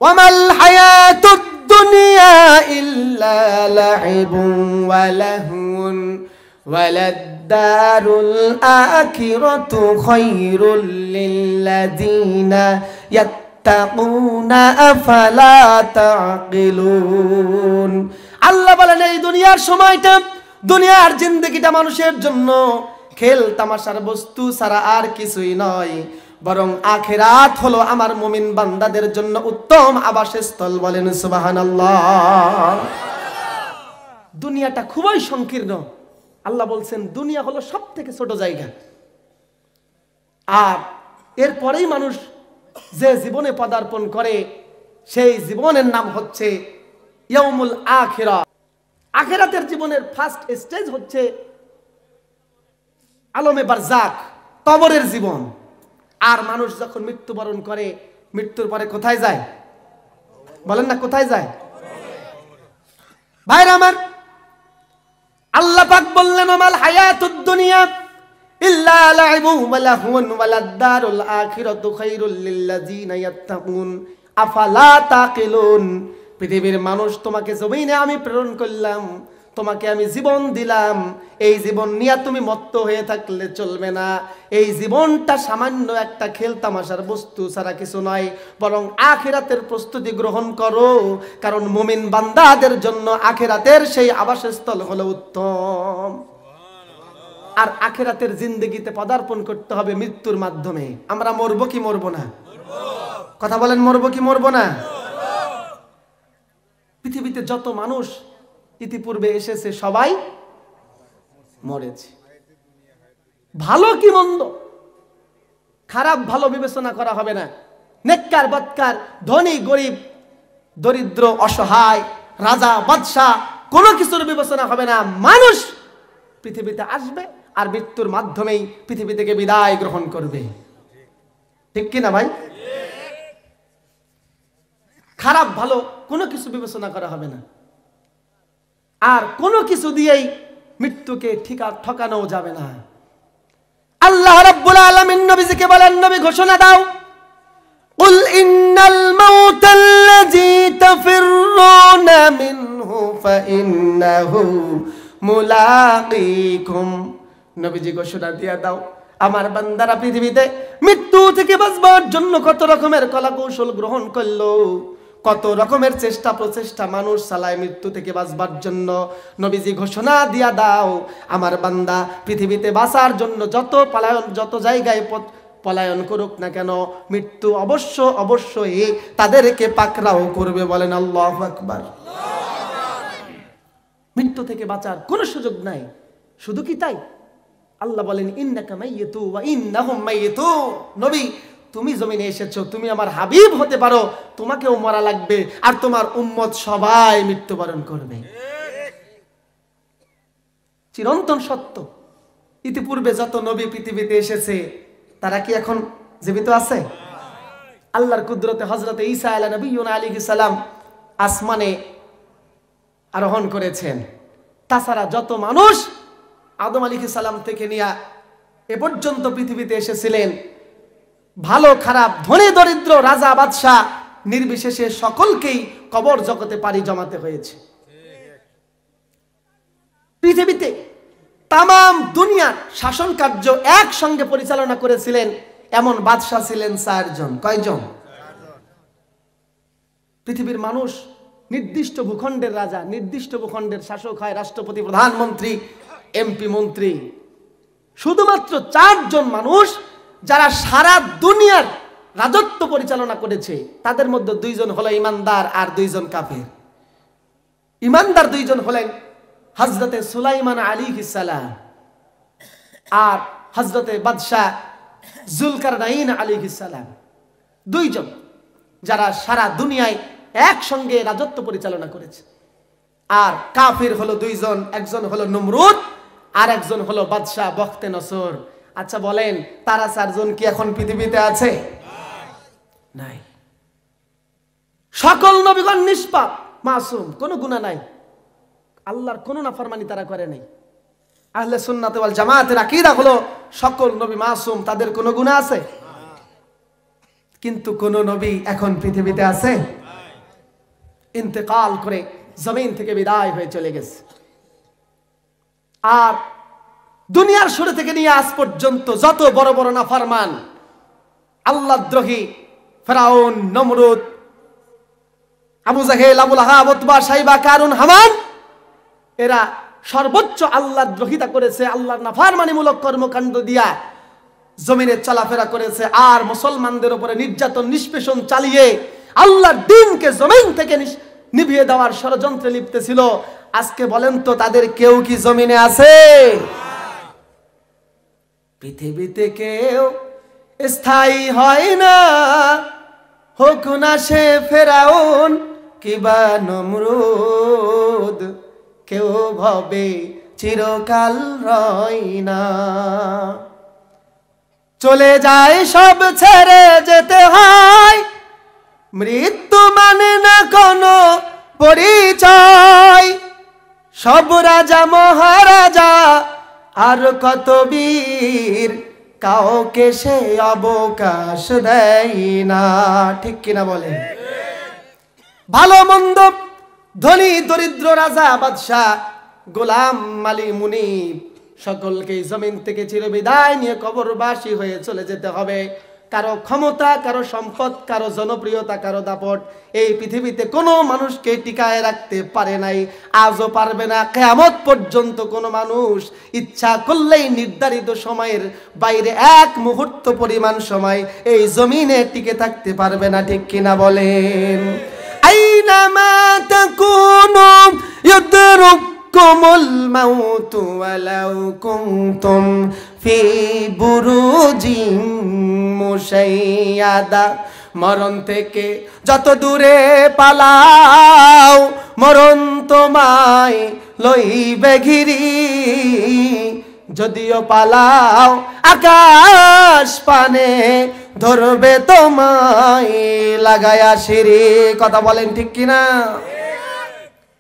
ওয়ামাল হায়াতুদ দুনিয়া ইল্লা লাইবুন ওয়া লাহউন ওয়ালাদ-দারুল আখিরাতু খায়রুল লিল্লাযিনা ইয়াত্তাকুনা আফালা তা'কিলুন। আল্লাহ বলেন, এই দুনিয়ার সময়টা, দুনিয়ার জিন্দেগিটা মানুষের জন্য খেল তামাশার বস্তু ছাড়া আর কিছুই নয়, বরং আখিরাত হলো আমার মুমিন বান্দাদের জন্য উত্তম আবাসস্থল। বলেন সুবহানাল্লাহ। দুনিয়াটা খুবই সংকীর্ণ। আল্লাহ বলছেন দুনিয়া হলো সব থেকে ছোট জায়গা। আর এরপরেই মানুষ যে জীবনে পদার্পণ করে, সেই জীবনের নাম হচ্ছে ইয়াউমুল আখিরা। আখিরাতের জীবনের ফার্স্ট স্টেজ হচ্ছে আলমে বারজাক, কবরের জীবন। আর মানুষ যখন মৃত্যুবরণ করে, মৃত্যুর পরে কোথায় যায়? বলেন না, কোথায় যায়? ভাইরা আমার, আল্লাহ পাক বললেন, ওমাল হায়াতুদ দুনিয়া ইল্লা লাইবুন ওয়া লাহউন ওয়ালাদ-দারুল আখিরাতু খায়রুল লিল্লাযিনা ইয়াত্তাকুন আফালা তাকিলুন। পৃথিবীর মানুষ, তোমাকে জমিনে আমি প্রেরণ করলাম, তোমাকে আমি জীবন দিলাম। এই জীবন নিয়ে তুমি মত্ত হয়ে থাকলে চলবে না। এই জীবনটা সামান্য একটা খেলতামাশার বস্তু ছাড়া কিছু নয়, বরং আখিরাতের প্রস্তুতি গ্রহণ করো। কারণ মুমিন বান্দাদের জন্য আখিরাতের সেই আবাসস্থল হলো উত্তম। আর আখিরাতের জিন্দেগিতে পদার্পণ করতে হবে মৃত্যুর মাধ্যমে। আমরা মরবো কি মরবো না? কথা বলেন, মরবো কি মরবো না? পৃথিবীতে যত মানুষ ইতিপূর্বে এসেছে সবাই মরেছে। ভালো কি মন্দ, খারাপ ভালো বিবেচনা করা হবে না। নেককার বদকার, ধনী গরিব, দরিদ্র অসহায়, রাজা বাদশাহ, কোনো কিছুর বিবেচনা হবে না। মানুষ পৃথিবীতে আসবে আর মৃত্যুর মাধ্যমেই পৃথিবী থেকে বিদায় গ্রহণ করবে। ঠিক কিনা ভাই? খারাপ ভালো কোনো কিছু বিবেচনা করা হবে না। আর কোনো কিছু দিয়েই মৃত্যুকে ঠকানো যাবে না। আল্লাহ রাব্বুল আলামিন নবীজিকে বলেন, নবী ঘোষণা দাও, কুল ইন্নাল মাউতাল্লাযী তাফিররুনা মিনহু ফাইন্নাহু মুলাকীকুম। নবীজি ঘোষণা দিয়ে দাও, আমার বান্দারা পৃথিবীতে মৃত্যু থেকে বাঁচবার জন্য কত রকমের কলা কৌশল গ্রহণ করলো, কত রকমের চেষ্টা প্রচেষ্টা মানুষ চালায় মৃত্যু থেকে বাঁচবার জন্য। নবীজি ঘোষণা দিয়া দাও, আমার বান্দা পৃথিবীতে বাঁচার জন্য যত জায়গায় পলায়ন করুক না কেন, মৃত্যু অবশ্যই তাদেরকে পাকড়াও করবে। বলেন আল্লাহু আকবার। মৃত্যু থেকে বাঁচার কোনো সুযোগ নাই। শুধু কি তাই, আল্লাহ বলেন ইন্নাকা মাইয়িতু ওয়া ইন্নাহুম মাইয়িতুন। নবী, তুমি জমিনে এসেছো, তুমি আমার হাবিব হতে পারো, তোমাকেও মরা লাগবে, আর তোমার উম্মত সবাই মৃত্যুবরণ করবে। চিরন্তন সত্য। ইতিপূর্বে যত নবী পৃথিবীতে এসেছে তারা কি এখন জীবিত আছে? আল্লাহর কুদরতে হযরত ঈসা আলাইহিস সালাম আসমানে আরোহণ করেছেন। তাছাড়া যত মানুষ আদম আলাইহিস সালাম থেকে নিয়ে এ পর্যন্ত পৃথিবীতে এসেছিলেন, ভালো খারাপ, ধনী দরিদ্র, রাজা বাদশাহ নির্বিশেষে সকলকেই কবর জগতে পাড়ি জমাতে হয়েছে। পৃথিবীতে তামাম দুনিয়ার শাসন কার্য একসঙ্গে পরিচালনা করেছিলেন এমন বাদশাহ ছিলেন 4 জন। কয়জন? পৃথিবীর মানুষ নির্দিষ্ট ভূখণ্ডের রাজা, নির্দিষ্ট ভূখণ্ডের শাসক হয়, রাষ্ট্রপতি, প্রধানমন্ত্রী, এমপি, মন্ত্রী। শুধুমাত্র 4 জন মানুষ যারা সারা দুনিয়ার রাজত্ব পরিচালনা করেছে, তাদের মধ্যে 2 জন হলো ইমানদার আর 2 জন কাফের। ইমানদার 2 জন হলেন হযরতে সুলাইমান আলাইহিস সালাম আর হযরতে বাদশাহ জুলকারনাইন আলাইহিস সালাম। 2 জন যারা সারা দুনিয়ায় একসঙ্গে রাজত্ব পরিচালনা করেছে। আর কাফির হলো 2 জন, একজন হলো নমরুদ আর একজন হলো বাদশাহ বখতে নসর। আচ্ছা বলেন, তারা 4 জন কি এখন পৃথিবীতে আছে? নাই। সকল নবীগণ নিষ্পাপ, মাসুম, কোনো গুনাহ নাই, আল্লাহর কোনো নাফরমানি তারা করে নাই। আহলে সুন্নাত ওয়াল জামাতের আকীদা হলো সকল নবী মাসুম, তাদের কোনো গুনাহ আছে? কিন্তু কোন নবী এখন পৃথিবীতে আছে? ইন্তেকাল করে জমিন থেকে বিদায় হয়ে চলে গেছে। আর দুনিয়ার শুরু থেকে নিয়ে আজ পর্যন্ত যত বড় বড় নাফরমান, আল্লাহদ্রোহী ফেরাউন, নমরুদ, আবু জাহেল, আবু লাহাব, উতবা, সাইবা, কারুন, হামান, এরা সর্বোচ্চ আল্লাহদ্রোহিতা করেছে, আল্লাহর নাফরমানিমূলক কর্মকাণ্ড দিয়া জমিনে চলাফেরা করেছে। আর মুসলমানদের উপরে নির্যাতন নিষ্পেষণ চালিয়ে আল্লাহর দ্বীনকে জমিন থেকে নিভিয়ে দেওয়ার ষড়যন্ত্রে লিপ্ত ছিল। আজকে বলেন তো, তাদের কেউ কি জমিনে আছে? পৃথিবীতে কেউ স্থায়ী হয় না, হোক না সে ফেরাউন কিবা নমরুদ, কেউ ভবে চিরকাল রয় না। চলে যায় সব, ছেড়ে যেতে হয়, মৃত্যু মানে না কোনো পরিচয়। সব রাজা মহারাজা আর কত বীর, কাউকে সে অবকাশ দেয় না। ঠিক কিনা বলে? ভালো মন্দ, ধনী দরিদ্র, রাজা বাদশাহ, গোলাম, মালি, মুনিব, সকলকে জমিন থেকে চিরবিদায় নিয়ে কবরবাসী হয়ে চলে যেতে হবে। কারো ক্ষমতা, কারো সম্পদ, কারো জনপ্রিয়তা, কারো দাপট এই পৃথিবীতে কোনো মানুষকে টিকায় রাখতে পারে নাই, আজও পারবে না। কিয়ামত পর্যন্ত কোনো মানুষ ইচ্ছা করলেই নির্ধারিত সময়ের বাইরে 1 মুহূর্ত পরিমাণ সময় এই জমিনে টিকে থাকতে পারবে না। ঠিক কিনা বলেন? আইনামা তাকুনু ইউদরিকুমুল মাউতু ওয়ালাউ কুনতুম ফি বুরুজিন মুশাইয়াদা। মরণ থেকে যত দূরে পালাও, মরণ তোমায় লইবে ঘিরি। যদিও পালাও আকাশ পানে, ধরবে তোমায় লাগায়া সিঁড়ি। কথা বলেন ঠিক কিনা?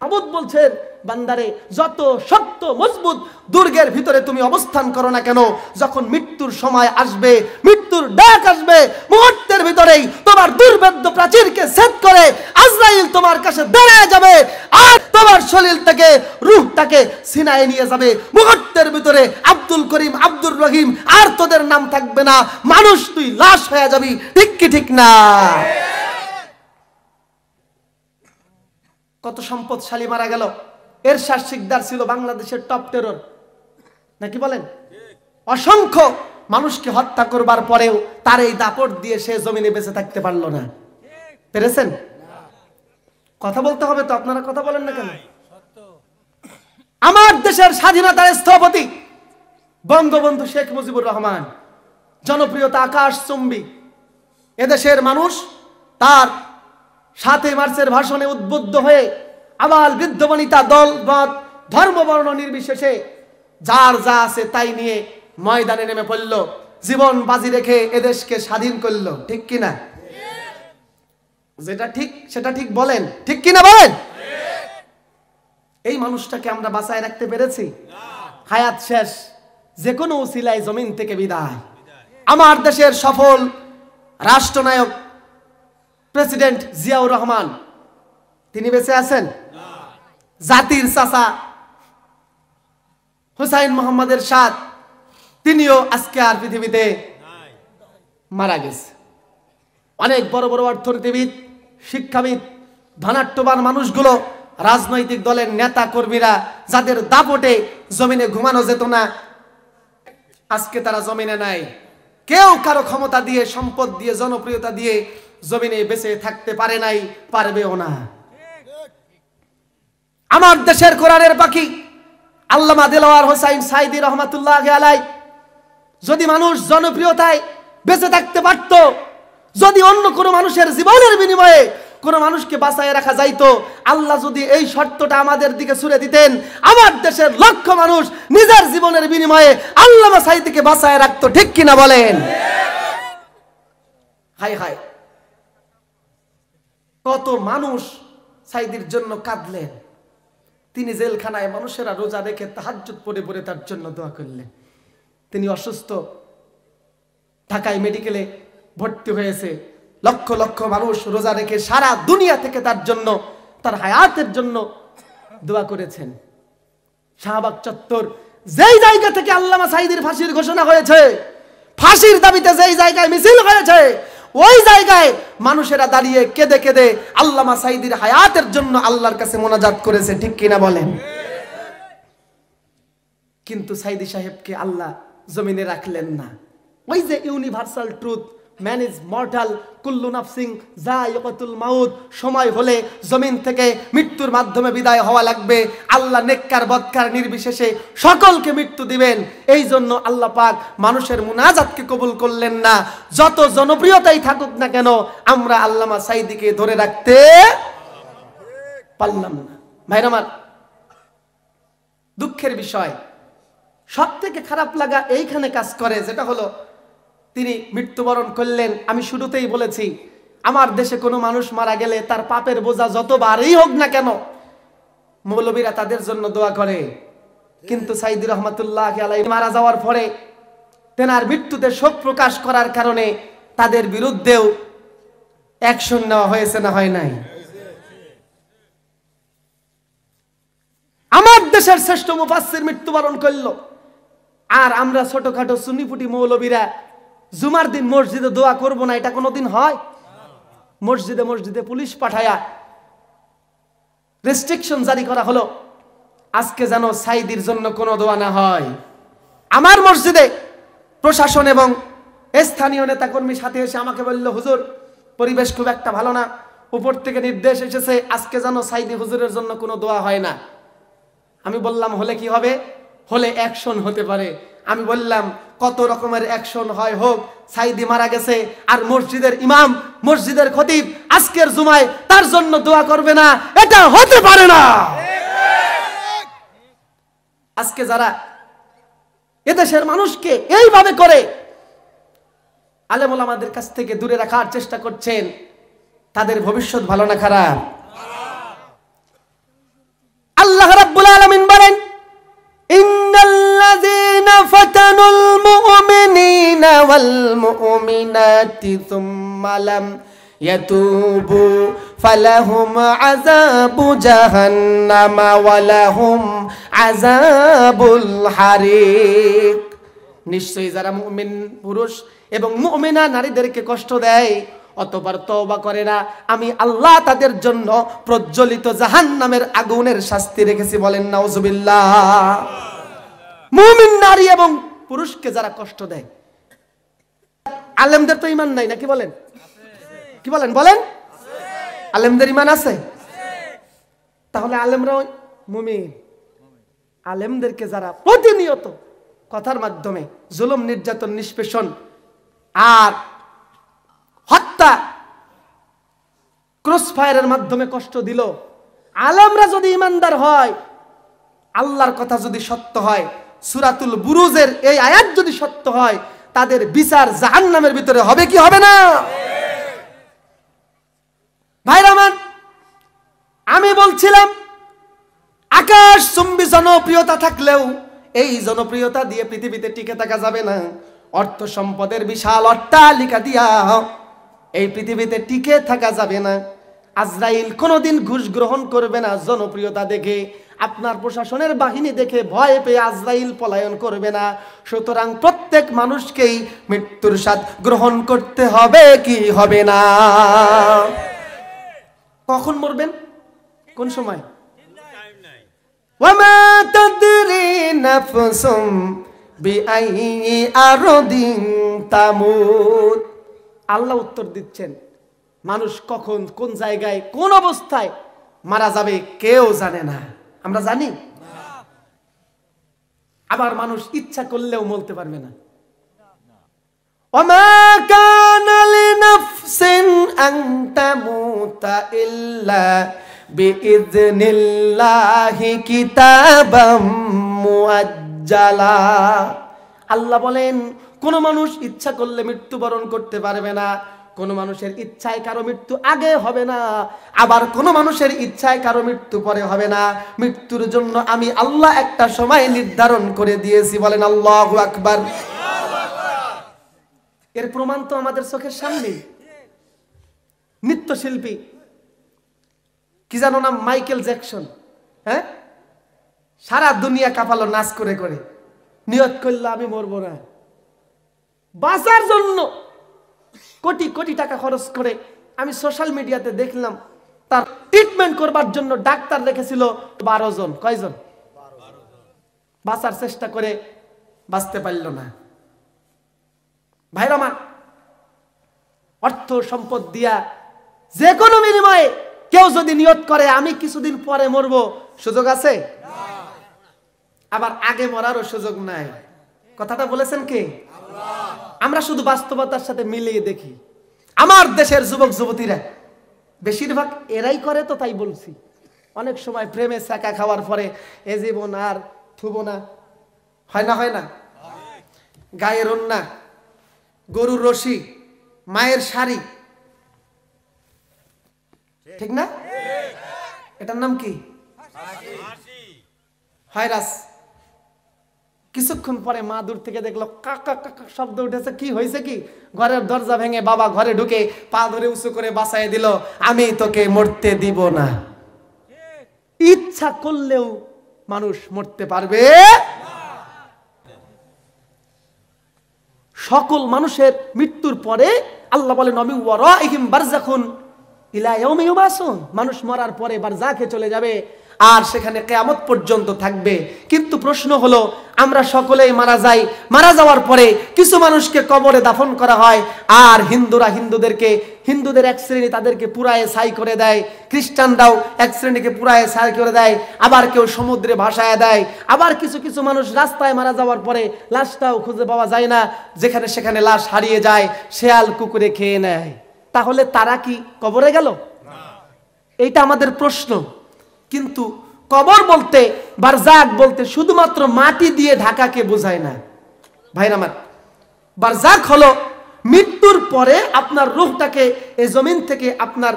আবুদ বলছেন, বান্দারে যত শক্ত মজবুত দুর্গের ভিতরে তুমি অবস্থান করো না কেন, যখন মৃত্যুর সময় আসবে, মৃত্যু মৃত্যুর ডাক আসবে, মুহূর্তের ভিতরেই তোমার দুর্ভেদ্য প্রাচীরকে ছেদ করে আজরাইল তোমার কাছে দাঁড়ায় যাবে আর তোমার শরীর থেকে রূহটাকে সিনায় নিয়ে যাবে। মুহূর্তের ভিতরে আব্দুল করিম, আব্দুর রহিম আর তোদের নাম থাকবে না, মানুষ তুই লাশ হয়ে যাবি। ঠিক কি ঠিক না? কত সম্পদশালী মারা গেল। এরশাদ শিকদার ছিল বাংলাদেশের টপ টেরর, নাকি বলেন? অসংখ্য মানুষকে হত্যা করবার পরেও তার এই দাপট দিয়ে সে জমিনে বেঁচে থাকতে পারলো না। পেরেছেন? কথা বলতে হবে তো, আপনারা কথা বলেন না কেন? আমার দেশের স্বাধীনতার স্থপতি বঙ্গবন্ধু শেখ মুজিবুর রহমান, জনপ্রিয়তা আকাশচুম্বী। এদেশের মানুষ তার ৭ই মার্চের ভাষণে উদ্বুদ্ধ হয়ে আবাল বৃদ্ধ বনিতা, দল মত ধর্ম বর্ণ নির্বিশেষে যার যা আছে তাই নিয়ে ময়দানে নেমে পড়ল, জীবন বাজি রেখে এদেশকে স্বাধীন করলো। ঠিক কিনা? যেটা ঠিক সেটা ঠিক বলেন, ঠিক কিনা বলেন? এই মানুষটাকে আমরা বাঁচায় রাখতে পেরেছি? হায়াত শেষ, যে কোনো উসিলায় জমিন থেকে বিদায়। আমার দেশের সফল রাষ্ট্রনায়ক প্রেসিডেন্ট জিয়াউর রহমান, তিনি বেঁচে আছেন? জাতির চাচা হুসাইন মোহাম্মদের সাথ, তিনিও আজকে আর পৃথিবীতে মারা গেছে। অনেক বড় বড় অর্থনীতিবিদ, শিক্ষাবিদ, ধনাঢ্যবান মানুষগুলো, রাজনৈতিক দলের নেতা কর্মীরা যাদের দাপটে জমিনে ঘুমানো যেত না, আজকে তারা জমিনে নাই। কেউ কারো ক্ষমতা দিয়ে, সম্পদ দিয়ে, জনপ্রিয়তা দিয়ে জমিনে বেঁচে থাকতে পারে নাই, পারবেও না। আমার দেশের কোরআনের পাখি আল্লামা দেলোয়ার হোসাইন সাইদি রহমাতুল্লাহি আলাইহি, যদি মানুষ জনপ্রিয়তায় বেঁচে থাকতে পারত, যদি অন্য কোনো মানুষের জীবনের বিনিময়ে কোনো মানুষকে বাঁচায় রাখা যাইতো, আল্লাহ যদি এই শর্তটা আমাদের দিকে ছুড়ে দিতেন, আমার দেশের লক্ষ মানুষ নিজের জীবনের বিনিময়ে আল্লামা সাইদিকে বাঁচায় রাখতো। ঠিক কিনা বলেন? হায় হায়, কত মানুষ সাইদির জন্য কাঁদলেন। তিনি জেলখানায়, মানুষেরা রোজা রেখে তাহাজ্জুদ পড়ে পড়ে তার জন্য দোয়া করলেন। তিনি অসুস্থ, ঢাকায় মেডিকেলে ভর্তি হয়েছে। লক্ষ লক্ষ মানুষ রোজা রেখে সারা দুনিয়া থেকে তার জন্য, তার হায়াতের জন্য দোয়া করেছেন। শাহবাগ চত্বর, যেই জায়গা থেকে আল্লামা সাইদির ফাঁসির ঘোষণা হয়েছে, ফাঁসির দাবিতে যেই জায়গায় মিছিল হয়েছে, ওই জায়গায় মানুষেরা দাঁড়িয়ে কেঁদে কেঁদে আল্লামা সাইদির হায়াতের জন্য আল্লাহর কাছে মোনাজাত করেছে। ঠিক কিনা বলেন? কিন্তু সাইদি সাহেবকে আল্লাহ জমিনে রাখলেন না। ওই যে universal truth, man is mortal, কুল্লু নাফসিন যায়িকাতুল মাউত, সময় হলে জমিন থেকে মৃত্যুর মাধ্যমে বিদায় হওয়া লাগবে। আল্লাহ নেককার বদকার নির্বিশেষে সকলকে মৃত্যু দিবেন। এই জন্য আল্লাহ পাক মানুষের মুনাজাতকে কবুল করলেন না। যত জনপ্রিয়তাই থাকুক না কেন, আমরা আল্লামা সাইদিকে ধরে রাখতে পারলাম না। ভাইরা আমার, দুঃখের বিষয়, সব থেকে খারাপ লাগা এইখানে কাজ করে, যেটা হলো তিনি মৃত্যুবরণ করলেন। আমি শুরুতেই বলেছি, আমার দেশে কোনো মানুষ মারা গেলে তার পাপের বোঝা যতবারই হোক না কেন, মৌলবীরা তাদের জন্য দোয়া করে। কিন্তু সাইদি রহমাতুল্লাহি আলাইহি মারা যাওয়ার পরে তেনার মৃত্যুতে শোক প্রকাশ করার কারণে তাদের বিরুদ্ধেও অ্যাকশন নেওয়া হয়েছে, না হয় নাই? আমার দেশের শ্রেষ্ঠ মুফাসসির মৃত্যুবরণ করল, আর আমরা ছোটখাটো সুন্নিপুটি মৌলবীরা জুমার দিন মসজিদে দোয়া করব না, এটা কোনোদিন হয়? মসজিদে মসজিদে পুলিশ পাঠায়া রেস্ট্রিকশন জারি করা হলো, আজকে যেন সাইদির জন্য কোনো দোয়া না হয়। আমার মসজিদে প্রশাসন এবং স্থানীয় নেতাকর্মী সাথে এসে আমাকে বলল, হুজুর পরিবেশ খুব একটা ভালো না, উপর থেকে নির্দেশ এসেছে আজকে যেন সাইদি হুজুরের জন্য কোনো দোয়া হয় না। আমি বললাম, হলে কি হবে? হলে অ্যাকশন হতে পারে। আমি বললাম, কত রকমের অ্যাকশন হয় হোক, সাইদি মারা গেছে আর মসজিদের ইমাম, মসজিদের খতিব আজকের জুমায় তার জন্য দোয়া করবে না, এটা হতে পারে না। আজকে যারা এদেশের মানুষকে এইভাবে করে আলেম ওলামাদের কাছ থেকে দূরে রাখার চেষ্টা করছেন, তাদের ভবিষ্যৎ ভালো না খারাপ? আল্লাহ রাব্বুল আলামিন বলেন, ইন্নাল্লাযীনা ফাতানুল মুমিনিনা মুমিনিনা ওয়াল মুমিনাতি সুম্মা লাম ইয়াতুবু ফালাহুম আযাবু জাহান্নাম ওয়া লাহুম আযাবুল হারিক। নিশ্চয়ই যারা মুমিন পুরুষ এবং মুমিনা নারীদেরকে কষ্ট দেয় অতঃপর তওবা করে না, আমি আল্লাহ তাদের জন্য প্রজ্বলিত জাহান্নামের আগুনের শাস্তি রেখেছি। বলেন নাউজুবিল্লাহ। মুমিন নারী এবং পুরুষকে যারা কষ্ট দেয়, আলেমদের তো ঈমান নাই নাকি? বলেন কি বলেন? বলেন আলেমদের ঈমান আছে? তাহলে আলেমরাও মুমিন। আলেমদেরকে যারা প্রতিনিয়ত কথার মাধ্যমে জুলুম, নির্যাতন, নিষ্পেষণ আর হত্যা, ক্রসফায়ারের মাধ্যমে কষ্ট দিল, আলেমরা যদি ইমানদার হয়, আল্লাহর কথা যদি সত্য হয়, সূরাতুল বুরুজের এই আয়াত যদি সত্য হয়, তাদের বিচার জাহান্নামের ভিতরে হবে কি হবে না? ভাইরা আমার, আমি বলছিলাম আকাশ চুম্বী জনপ্রিয়তা থাকলেও এই জনপ্রিয়তা দিয়ে পৃথিবীতে টিকে থাকা যাবে না। অর্থ সম্পদের বিশাল অট্টালিকা দিয়া এই পৃথিবীতে টিকে থাকা যাবে না। আজরাইল কোনোদিন ঘুষ গ্রহণ করবে না জনপ্রিয়তা দেখে। আপনার প্রশাসনের বাহিনী দেখে ভয় পেয়ে আজরাইল পলায়ন করবে না। সুতরাং প্রত্যেক মানুষকেই মৃত্যুর স্বাদ গ্রহণ করতে হবে কি হবে না? কখন মরবেন, কোন সময়? ওয়ামা তাদরি নাফসুম বিআইয়ি আরদিন তামুত। আল্লাহ উত্তর দিচ্ছেন, মানুষ কখন, কোন জায়গায়, কোন অবস্থায় মারা যাবে কেউ জানে না। আমরা জানি? আবার মানুষ ইচ্ছা করলেও বলতে পারবে না। ওমা কানা লিনাফসিন আন তামুতা ইল্লা বিইذনিল্লাহি কিতাবাম মুআজ্জালা। আল্লাহ বলেন, কোন মানুষ ইচ্ছা করলে মৃত্যুবরণ করতে পারবে না। কোন মানুষের ইচ্ছায় কারো মৃত্যু আগে হবে না, আবার কোন মানুষের ইচ্ছায় কারো মৃত্যু পরে হবে না। মৃত্যুর জন্য আমি আল্লাহ একটা সময় নির্ধারণ করে দিয়েছি। বলেন আল্লাহু আকবার। এর প্রমাণ তো আমাদের চোখের সামনে। নৃত্যশিল্পী কি জানো নাম? Michael Jackson. হ্যাঁ, সারা দুনিয়া কাঁপালো নাচ করে করে। নিয়ত করলো আমি মরবো না, বাঁচার জন্য কোটি কোটি টাকা খরচ করে। আমি সোশ্যাল মিডিয়াতে দেখলাম তার ট্রিটমেন্ট করবার জন্য ডাক্তার রেখেছিল 12 জন। কয়জন? বাঁচার চেষ্টা করে বাঁচতে পারল না। ভাইরা আমার, অর্থ সম্পদ দিয়া যে কোনো বিনিময়ে কেউ যদি নিয়ত করে আমি কিছুদিন পরে মরবো, সুযোগ আছে? আবার আগে মরারও সুযোগ নাই। কথাটা বলেছেন কে? আমরা শুধু বাস্তবতার সাথে মিলিয়ে দেখি। আমার দেশের যুবক যুবতীরা বেশিরভাগ এরাই করে, তো তাই বলছি। অনেক সময় প্রেমে চাকা খাওয়ার পরে এ জীবন আর থুবো না, হয় না? হয় না? গায়ের ওন্না, গরুর রশি, মায়ের শাড়ি, ঠিক না? এটার নাম কি? ভাইরাস। কিছুক্ষণ পরে মা দূর থেকে দেখলো কাকা কাকা শব্দ উঠেছে। কি হয়েছে? কি? ঘরের দরজা ভেঙে বাবা ঘরে ঢুকে পা ধরে উঁচু করে বাঁচাই দিল, আমি তোকে মরতে দিব না। ইচ্ছা করলেও মানুষ মরতে পারবে? সকল মানুষের মৃত্যুর পরে আল্লাহ বলেন নবী ওয়ারাইহিম বারযাখুন ইলা ইয়াউমি ইউবাসুন। মানুষ মরার পরে বারযাখে চলে যাবে আর সেখানে কিয়ামত পর্যন্ত থাকবে। কিন্তু প্রশ্ন হলো, আমরা সকলেই মারা যাই, মারা যাওয়ার পরে কিছু মানুষকে কবরে দাফন করা হয়, আর হিন্দুদের এক শ্রেণী তাদেরকে পুরায়ে ছাই করে দেয়, খ্রিস্টানরাও এক শ্রেণীকে পুরায়ে ছাই করে দেয়, আবার কেউ সমুদ্রে ভাসায় দেয়, আবার কিছু কিছু মানুষ রাস্তায় মারা যাওয়ার পরে লাশটাও খুঁজে পাওয়া যায় না, যেখানে সেখানে লাশ হারিয়ে যায়, শেয়াল কুকুরে খেয়ে নেয়। তাহলে তারা কি কবরে গেল? এইটা আমাদের প্রশ্ন। কিন্তু কবর বলতে, বারজাক বলতে শুধুমাত্র মাটি দিয়ে ঢাকাকে বোঝায় না। ভাইরা আমার, বারজাক হলো মৃত্যুর পরে আপনার রূহটাকে এই জমিন থেকে, আপনার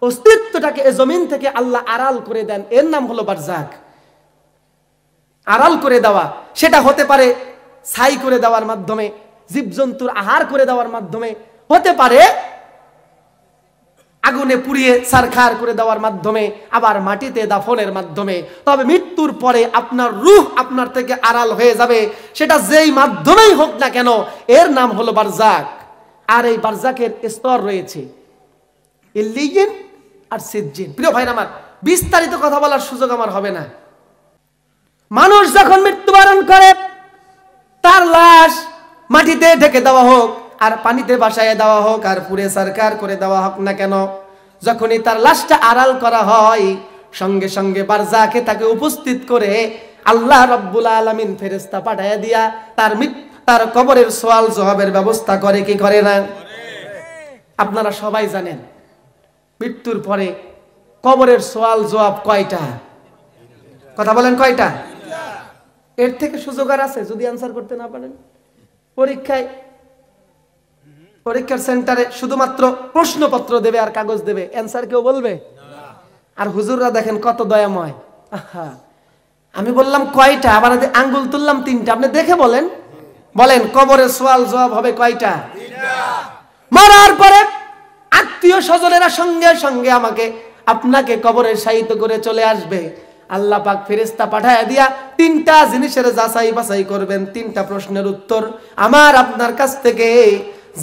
অস্তিত্বটাকে এই জমিন থেকে আল্লাহ আড়াল করে দেন। এর নাম হলো বারজাক। আড়াল করে দেওয়া, সেটা হতে পারে ছাই করে দেওয়ার মাধ্যমে, জীবজন্তুর আহার করে দেওয়ার মাধ্যমে, হতে পারে আগুনে পুড়িয়ে ছারখার করে দেওয়ার মাধ্যমে, আবার মাটিতে দাফনের মাধ্যমে। তবে মৃত্যুর পরে আপনার রূহ আপনার থেকে আড়াল হয়ে যাবে, সেটা যেই মাধ্যমেই হোক না কেন, এর নাম হলো বারজাক। আর এই বারজাকের স্তর রয়েছে, ইল্লিয়িন আর সিজ্জিন। প্রিয় ভাইরা আমার, বিস্তারিত কথা বলার সুযোগ আমার হবে না। মানুষ যখন মৃত্যুবরণ করে, তার লাশ মাটিতে ঢেকে দেওয়া হোক আর পানিতে ভাসায় দেওয়া হোক আর পুড়ে সরকার করে দেওয়া হোক না কেন, যখনই তার লাশটা আড়াল করা হয়, সঙ্গে সঙ্গে বারজাকে তাকে উপস্থিত করে আল্লাহ রাব্বুল আলামিন ফেরেশতা পাঠায় দিয়া তার কবরের সওয়াল জবাবের ব্যবস্থা করে কি করে না? আপনারা সবাই জানেন মৃত্যুর পরে কবরের সওয়াল জবাব কয়টা? কথা বলেন কয়টা? এর থেকে সুযোগ আর আছে? যদি অ্যানসার করতে না পারেন, পরীক্ষার সেন্টারে শুধুমাত্র প্রশ্নপত্র দেবে আর কাগজ দেবে, অ্যানসার কেউ বলবে? আর হুজুররা দেখেন কত দয়াময়। আমি বললাম কয়টা, আবার আঙ্গুল তুললাম 3টা। আপনি দেখে বলেন, বলেন কবরের সওয়াল জবাব হবে কয়টা? মরার পরে আত্মীয় স্বজনেরা সঙ্গে সঙ্গে আপনাকে কবরে শায়িত করে চলে আসবে। আল্লাহ পাক ফেরেশতা পাঠায় দিয়া 3টা জিনিসের যাচাই বাছাই করবেন। 3টা প্রশ্নের উত্তর আমার আপনার কাছ থেকে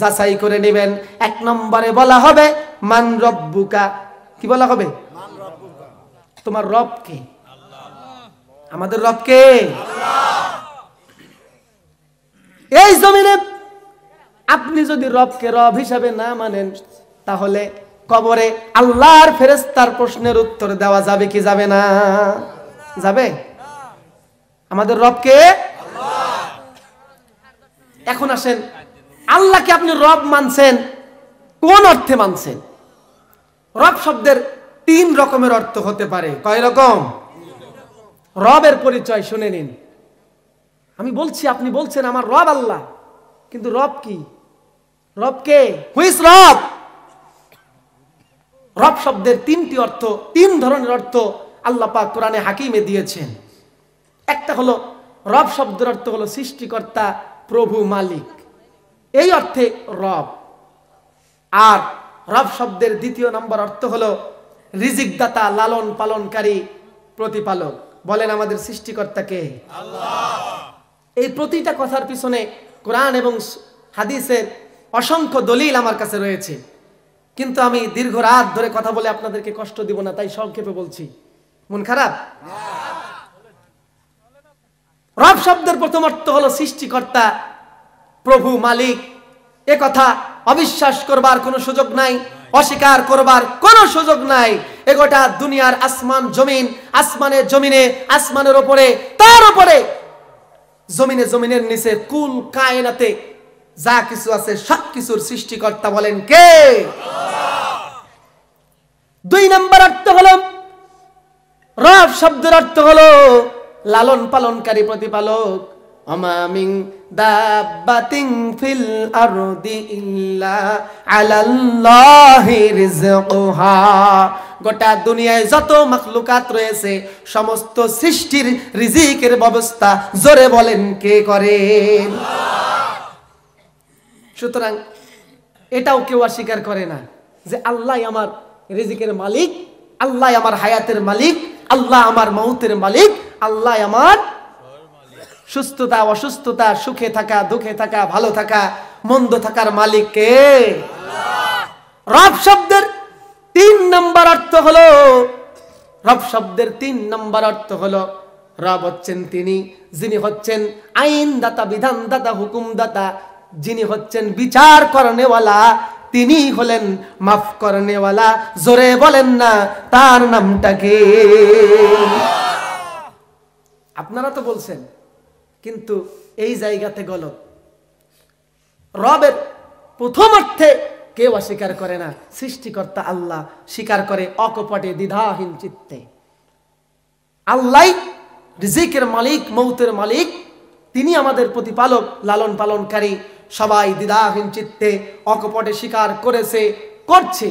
যাচাই করে নেবেন। 1 নম্বরে বলা হবে মান রব্বুকা। কি বলা হবে? তোমার রব কে? আমাদের রব কে? এই জমিনে আপনি যদি রবকে রব হিসাবে না মানেন, তাহলে কবরে আল্লাহর ফেরেশতার প্রশ্নের উত্তর দেওয়া যাবে কি যাবে না? যাবে। আমাদের রব কে? এখন আসেন, আল্লাহকে আপনি রব মানছেন, কোন অর্থে মানছেন? রব শব্দের 3 রকমের অর্থ হতে পারে। কয় রকম? রবের পরিচয় শুনে নিন। আমি বলছি, আপনি বলছেন আমার রব আল্লাহ, কিন্তু রব কি? রব কে? হু ইজ রব? রব শব্দের 3টি অর্থ, 3 ধরনের অর্থ আল্লাহ পাক কোরআনে হাকিমে দিয়েছেন। একটা হলো রব শব্দের অর্থ হলো সৃষ্টিকর্তা, প্রভু, মালিক, এই অর্থে রব। আর রব শব্দের 2 নম্বর অর্থ হলো রিজিক দাতা, লালন পালনকারী, প্রতিপালক। বলেন আমাদের সৃষ্টিকর্তা কে? আল্লাহ। এই প্রতিটা কথার পিছনে কোরআন এবং হাদিসের অসংখ্য দলিল আমার কাছে রয়েছে, কিন্তু আমি দীর্ঘ রাত ধরে কথা বলে আপনাদেরকে কষ্ট দিব না, তাই সংক্ষেপে বলছি। মন খারাপ? রব শব্দের প্রথম অর্থ হলো সৃষ্টিকর্তা, প্রভু, মালিক। এ কথা অবিশ্বাস করবার কোনো সুযোগ নাই, অস্বীকার করবার কোনো সুযোগ নাই। এ গোটা দুনিয়ার আসমান জমিন, আসমানে জমিনে, আসমানের উপরে, তার উপরে জমিনে, জমিনের নিচে, কুল কায়নাতে যা কিছু আছে সব কিছুর সৃষ্টিকর্তা বলেন কে? আল্লাহ। 2 নম্বর অর্থ হলো রব শব্দের অর্থ হলো লালন পালনকারী, প্রতিপালক। আমা মিন দাব্বাতিন ফিল আরদি ইল্লা আলাল্লাহি রিজকুহা। গোটা দুনিয়ায় যত মাখলুকাত রয়েছে, সমস্ত সৃষ্টির রিজিকের ব্যবস্থা জোরে বলেন কে করেন? সুতরাং এটাও কেউ অস্বীকার করে না যে আল্লাহ আমার রিজিকের মালিক, আল্লাহ আমার হায়াতের মালিক, আল্লাহ আমার মৌতের মালিক, আল্লাহ আমার সুস্থতা, অসুস্থতা, সুখে থাকা, দুঃখে থাকা, ভালো থাকা, মন্দ থাকার মালিক কে? আল্লাহ। রব শব্দের 3 নম্বর অর্থ হলো, রব শব্দের 3 নম্বর অর্থ হলো রব হচ্ছেন তিনি যিনি হচ্ছেন আইনদাতা, বিধানদাতা, হুকুমদাতা, যিনি হচ্ছেন বিচার করনেওয়ালা, তিনি হলেন মাফ করনেওয়ালা। জোরে বলেন না তার নামটা কি? আপনারা তো বলছেন, কিন্তু এই জায়গাতে গলত। রবের প্রথম অর্থে কেউ অস্বীকার করে না, সৃষ্টিকর্তা আল্লাহ স্বীকার করে অকপটে, দ্বিধাহীন চিত্তে। আল্লাহ রিজিকের মালিক, মৌতের মালিক, তিনি আমাদের প্রতিপালক, লালন পালনকারী। সবাই দ্বিধাহীন চিত্তে অকপটে স্বীকার করেছে, করছে।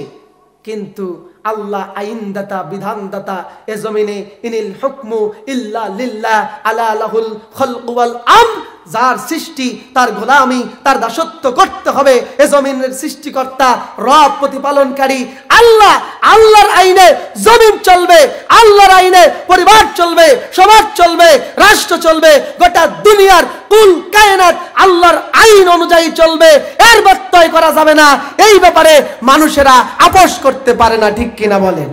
কিন্তু আল্লাহ আইনদাতা, বিধানদাতা। এ জমিনে ইনিল হুকমু ইল্লা লিল্লাহ আলা লাহুল খালকু ওয়াল আমর। যার সৃষ্টি তার গোলামি তার দাসত্ব করতে হবে। এ জমিনের সৃষ্টিকর্তা রব প্রতিপালনকারী আল্লাহ, আল্লাহর আইনে জমিন চলবে, আল্লাহর আইনে পরিবার চলবে, সমাজ চলবে, রাষ্ট্র চলবে, গোটা দুনিয়ার কুল কায়নাত আল্লাহর আইন অনুযায়ী চলবে, এর ব্যত্যয় করা যাবে না। এই ব্যাপারে মানুষেরা আপোষ করতে পারে না, ঠিক কিনা বলেন?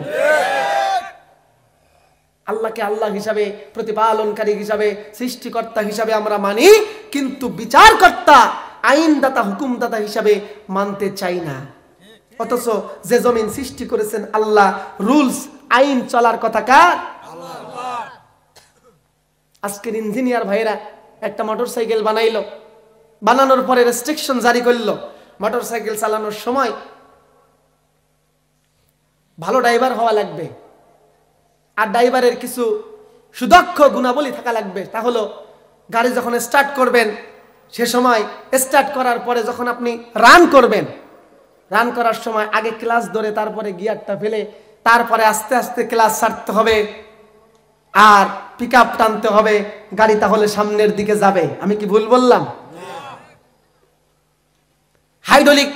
আল্লাহকে আল্লাহ হিসাবে, প্রতিপালনকারী হিসাবে, সৃষ্টিকর্তা হিসাবে আমরা মানি, কিন্তু বিচারকর্তা, আইনদাতা, হুকুমদাতা হিসাবে মানতে চাই না। অথচ যে জমিন সৃষ্টি করেছেন আল্লাহ, রুলস আইন চলার কথা কার? আজকের ইঞ্জিনিয়ার ভাইরা একটা মোটরসাইকেল বানাইলো, বানানোর পরে রেস্ট্রিকশন জারি করলো, মোটরসাইকেল চালানোর সময় ভালো ড্রাইভার হওয়া লাগবে, আর ড্রাইভারের কিছু সুদক্ষ গুণাবলী থাকা লাগবে। তাহলে গাড়ি যখন স্টার্ট করবেন, সে সময় স্টার্ট করার পরে যখন আপনি রান করবেন, রান করার সময় আগে ক্লাচ ধরে তারপরে গিয়ারটা ফেলে তারপরে আস্তে আস্তে ক্লাচ ছাড়তে হবে আর পিক আপ টানতে হবে, গাড়ি তাহলে সামনের দিকে যাবে। আমি কি ভুল বললাম? হাইড্রোলিক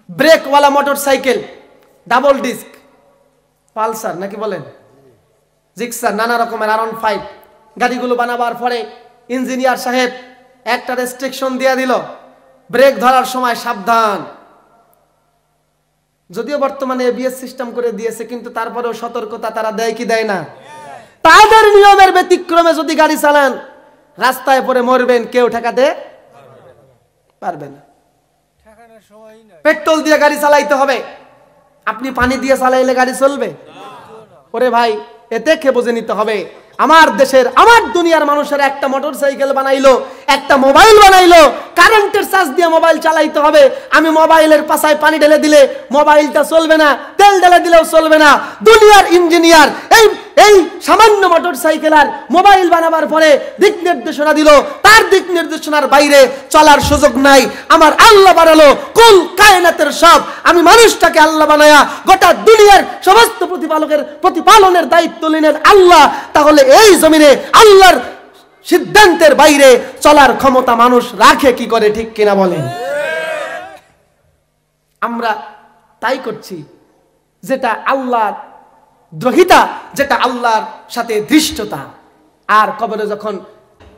ব্রেকওয়ালা মোটরসাইকেল, ডাবল ডিস্ক, পালসার নাকি বলেন, জিক্সার, নানা রকমের R15 গাড়িগুলো বানাবার পরে ইঞ্জিনিয়ার সাহেব একটা রেস্ট্রিকশন দিয়ে দিল, ব্রেক ধরার সময় সাবধান। যদিও বর্তমানে ABS সিস্টেম করে দিয়েছে, কিন্তু তারপরেও সতর্কতা তারা দেয় কি দেয় না? তাদের নিয়মের ব্যতিক্রমে যদি গাড়ি চালান, রাস্তায় পরে মরবেন, কেউ ঠেকাতে পারবে না। পেট্রোল দিয়ে গাড়ি চালাইতে হবে, আপনি পানি দিয়ে চালাইলে গাড়ি চলবে? ওরে ভাই, এতে কে বুঝে নিতে হবে। আমার দেশের, আমার দুনিয়ার মানুষের একটা মোটরসাইকেল বানাইলো, একটা মোবাইল বানাইলো, কারেন্টের চার্জ দিয়ে মোবাইল চালাইতে হবে। আমি মোবাইলের পাশায় পানি ঢেলে দিলে মোবাইলটা চলবে না, তেল ঢেলে দিলেও চলবে না। দুনিয়ার ইঞ্জিনিয়ার এই সামান্য মোটরসাইকেল আর মোবাইল বানাবার পরে দিক নির্দেশনা দিল, তার দিক নির্দেশনার বাইরে চলার সুযোগ নাই। আমার আল্লাহ বানালো কুল কায়নাতের সব, আমি মানুষটাকে আল্লাহ বানায়া গোটা দুনিয়ার সমস্ত প্রতিপালনের দায়িত্ব নিলেন আল্লাহ। তাহলে এই জমিনে আল্লাহর সিদ্ধান্তের বাইরে চলার ক্ষমতা মানুষ রাখে কি করে, ঠিক কিনা বলেন? আমরা তাই করছি, যেটা আল্লাহর দ্রোহিতা, যেটা আল্লাহর সাথে ধৃষ্টতা। আর কবরে যখন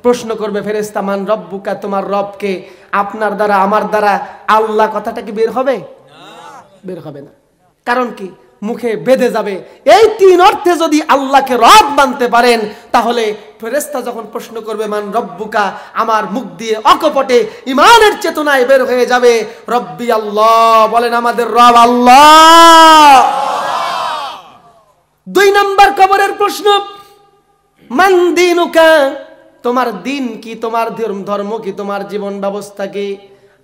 প্রশ্ন করবে ফেরেশতা, মান রব্বুকা, তোমার রবকে, আপনার দ্বারা আমার দ্বারা আল্লাহ কথাটা কি বের হবে? বের হবে না। কারণ কি? মুখে বেঁধে যাবে। এই তিন অর্থে যদি আল্লাহকে রব মানতে পারেন, তাহলে ফেরেশতা যখন প্রশ্ন করবে মান রব্বুকা, আমার মুখ দিয়ে অকপটে ইমানের চেতনায় বের হয়ে যাবে রব্বি আল্লাহ, বলেন আমাদের রব আল্লাহ। 2 নম্বর কবরের প্রশ্ন, মান দীনুকা, তোমার দিন কি, তোমার ধর্ম কি, তোমার জীবন ব্যবস্থা কি?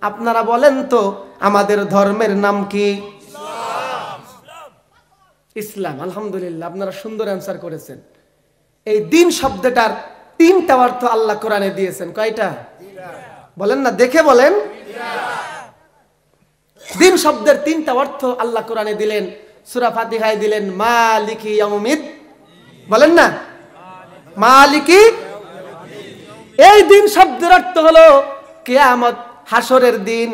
আপনারা বলেন তো, আমাদের ধর্মের নাম কি? ইসলাম। আলহামদুলিল্লাহ, আপনারা সুন্দর অ্যান্সার করেছেন। এই দিন শব্দটার 3টা অর্থ আল্লাহ কোরআনে দিয়েছেন। কয়টা বলেন না, দেখে বলেন। দিন শব্দের 3টা অর্থ আল্লাহ কোরআনে দিলেন, সূরা ফাতিহায় দিলেন মালিকি ইয়াউমিদ, বলেন না, মালিকি। এই দিন শব্দের অর্থ হলো কিয়ামত, হাসরের দিন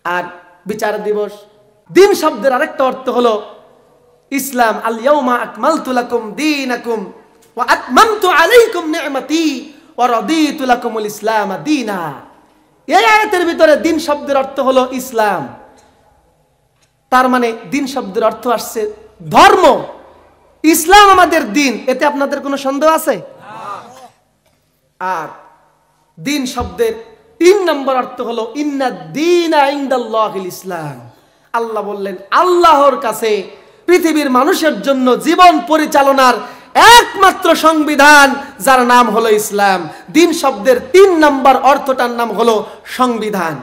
আর বিচার দিবস। দিন শব্দের আরেকটা অর্থ হলো ইসলাম, আল ইয়াউমা আকমালতু লাকুম দীনাকুম ওয়া আতমামতু আলাইকুম নি'মাতি ওয়া রাদিতু লাকুমুল ইসলাম দীনা। এই আয়াতের ভিতরে দিন শব্দের অর্থ হলো ইসলাম। তার মানে দিন শব্দের অর্থ আসছে ধর্ম। ইসলাম আমাদের দিন, এতে আপনাদের কোনো সন্দেহ আছে? আর দিন শব্দের 3 নম্বর অর্থ হলো ইন্নাদ দীনা ইনদাল্লাহিল ইসলাম। আল্লাহ বললেন, আল্লাহর কাছে পৃথিবীর মানুষের জন্য জীবন পরিচালনার একমাত্র সংবিধান, যার নাম হলো ইসলাম। দিন শব্দের 3 নম্বর অর্থটার নাম হলো সংবিধান।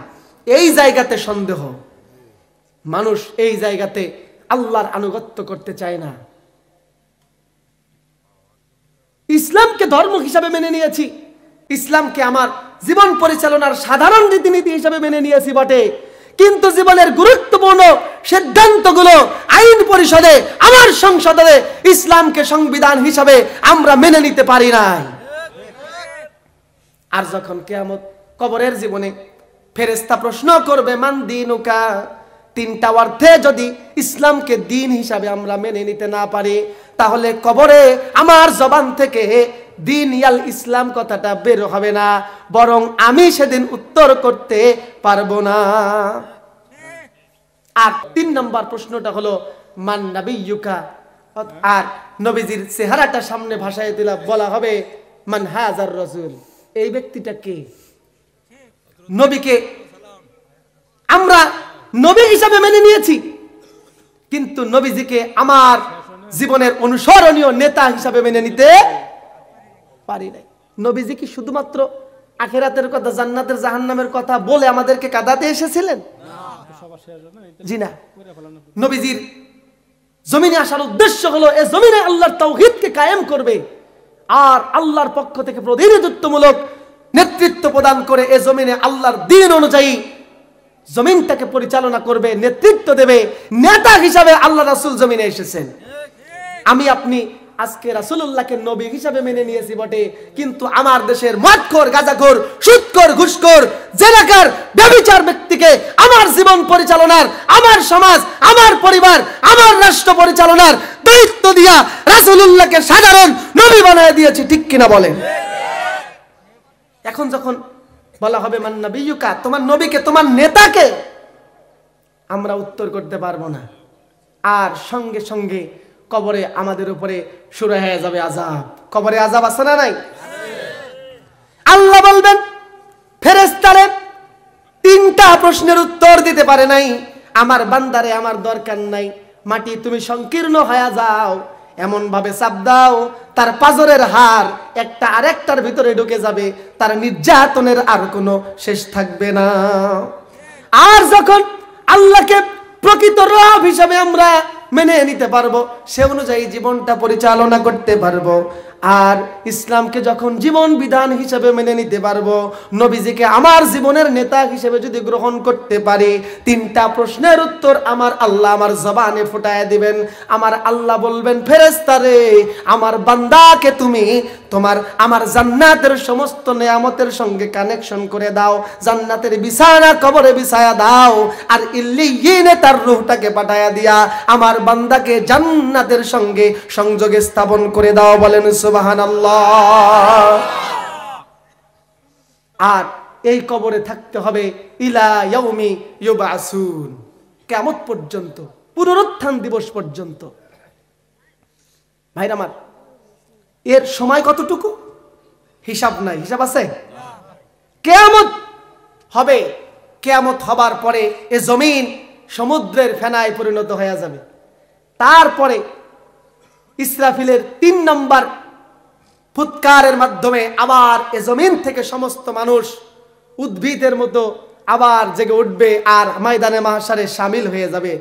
এই জায়গাতে সন্দেহ, মানুষ এই জায়গাতে আল্লাহর আনুগত্য করতে চায় না। ইসলামকে ধর্ম হিসাবে মেনে নিয়েছি, ইসলামকে আমার জীবন পরিচালনার সাধারণ রীতিনীতি হিসাবে মেনে নিয়েছি বটে, কিন্তু জীবনের গুরুত্বপূর্ণ সিদ্ধান্তগুলো আইন পরিষদে, আমার সংসদে ইসলামকে সংবিধান হিসাবে আমরা মেনে নিতে পারি নাই। আর যখন কিয়ামত কবরের জীবনে ফেরেশতা প্রশ্ন করবে মান দীনুকা, তিনটা অর্থে যদি ইসলামকে দিন হিসাবে আমরা মেনে নিতে না পারি, তাহলে কবরে আমার জবান থেকে দিন ইয়াল ইসলাম কথাটা বের হবে না, বরং আমি সেদিন উত্তর করতে পারবো না। আর 3 নম্বর প্রশ্নটা হলো মান নাবিয়্যুকা, আর নবীজির চেহারাটা সামনে ভাষায় দিলা বলা হবে মান হাজার রাসূল, এই ব্যক্তিটা কে? নবীকে আমরা নবী হিসাবে মেনে নিয়েছি, কিন্তু নবীজিকে আমার জীবনের অনুসরণীয় নেতা হিসাবে মেনে নিতে পারি নাই। নবীজি কি শুধুমাত্র আখিরাতের কথা, জান্নাতের জাহান্নামের কথা বলে আমাদেরকে কাঁদাতে এসেছিলেন? জি না। নবীজির জমিনে আসার উদ্দেশ্য হলো এই জমিনে আল্লাহর তাওহীদকে কায়েম করবে, আর আল্লাহর পক্ষ থেকে প্রতিনিধিত্বমূলক নেতৃত্ব প্রদান করে এই জমিনে আল্লাহর দ্বীন অনুযায়ী জমিনটাকে পরিচালনা করবে, নেতৃত্ব দেবে। নেতা হিসাবে আল্লাহ রাসূল জমিনে এসেছেন। আমি আপনি আজকে রাসূলুল্লাহকে নবী হিসাবে মেনে নিয়েছি বটে, কিন্তু আমার দেশের মদখোর, গাঁজাখোর, সুদখোর, ঘুষখোর, জেনাকার, ব্যভিচার ব্যক্তিকে আমার জীবন পরিচালনার, আমার সমাজ, আমার পরিবার, আমার রাষ্ট্র পরিচালনার দায়িত্ব দিয়া রাসূলুল্লাহকে সাধারণ নবী বানায় দিয়েছি, ঠিক কিনা বলেন? এখন যখন বলা হবে মান নাবিয়্যুকা, তোমার নবীকে, তোমার নেতাকে, আমরা উত্তর করতে পারবো না। আর সঙ্গে সঙ্গে কবরে আমাদের উপরে শুরু হয়ে যাবে আযাব। কবরে আযাব আছে না নাই? আল্লাহ বলবেন ফেরেশতারে 3টা প্রশ্নের উত্তর দিতে পারে নাই, আমার বান্দারে আমার দরকার নাই, মাটি তুমি সংকীর্ণ হয়ে যাও, এমন ভাবে চাপ দাও তার পাজরের হাড় একটা আরেকটার ভিতরে ঢুকে যাবে, তার নির্যাতনের আর কোনো শেষ থাকবে না। আর যখন আল্লাহকে প্রকৃত রব হিসাবে আমরা মেনে নিতে পারবো, সে অনুযায়ী জীবনটা পরিচালনা করতে পারবো, আর ইসলামকে যখন জীবন বিধান হিসেবে মেনে নিতে পারবো, নবীজিকে আমার জীবনের নেতা হিসেবে যদি গ্রহণ করতে পারি, 3টা প্রশ্নের উত্তর আমার আল্লাহ আমার জবানে ফুটায় দিবেন। আমার আল্লাহ বলবেন ফেরেশতারে, আমার বান্দাকে তুমি আমার জান্নাতের সমস্ত নেয়ামতের সঙ্গে কানেকশন করে দাও, জান্নাতের বিছানা কবরে বিছায়া দাও, আর ইল্লিয়িনে তার রূহটাকে পাঠায়া দিয়া আমার বান্দাকে জান্নাতের সঙ্গে সংযোগে স্থাপন করে দাও। বলেন সুবহানাল্লাহ। আর এই কবরে থাকতে হবে ইলা ইয়াউমি ইউবাসুন, কিয়ামত পর্যন্ত, পুনরুত্থান দিবস পর্যন্ত। ভাইরা আমার, এর সময় কতটুকু হিসাব নাই, হিসাব আছে? কিয়ামত হবে, কিয়ামত হবার পরে এ জমিন সমুদ্রের ফেনায় পরিণত হয়ে যাবে। তারপরে ইসরাফিলের 3 নম্বর ফুৎকারের মাধ্যমে আবার এ জমিন থেকে সমস্ত মানুষ উদ্ভিদের মতো আবার জেগে উঠবে আর ময়দানে মাহশারে শামিল হয়ে যাবে।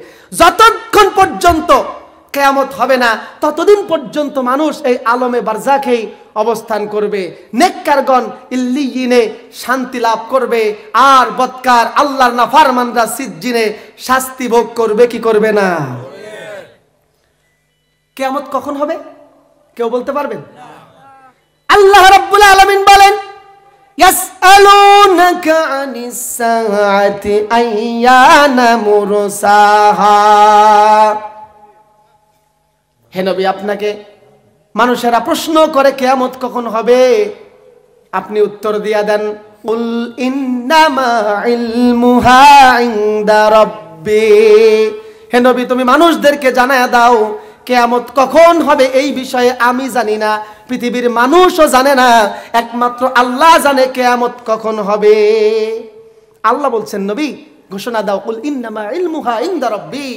যতক্ষণ পর্যন্ত কিয়ামত হবে না, ততদিন পর্যন্ত মানুষ এই আলমে বারজাখেই অবস্থান করবে। নেককারগণ ইল্লিয়িনে শান্তি লাভ করবে, আর বদকার আল্লাহর নাফরমানরা সিজ্জিনে শাস্তি ভোগ করবে, কি করবে না? কিয়ামত কখন হবে কেউ বলতে পারবেন? আল্লাহ রাব্বুল আলামিন বলেন ইয়াসআলুনাকা আনিস সাআতি আইয়ানা মুরসাহা। হে নবী, আপনাকে মানুষেরা প্রশ্ন করে কিয়ামত কখন হবে, আপনি উত্তর দিয়া দেন কুল ইন্নামা ইলমুহা ইনদা রাব্বি। হে নবী, তুমি মানুষদেরকে জানায়া দাও কিয়ামত কখন হবে এই বিষয়ে আমি জানি না, পৃথিবীর মানুষও জানে না, একমাত্র আল্লাহ জানে কিয়ামত কখন হবে। আল্লাহ বলছেন নবী ঘোষণা দাও কুল ইন্নামা ইলমুহা ইনদা রাব্বি,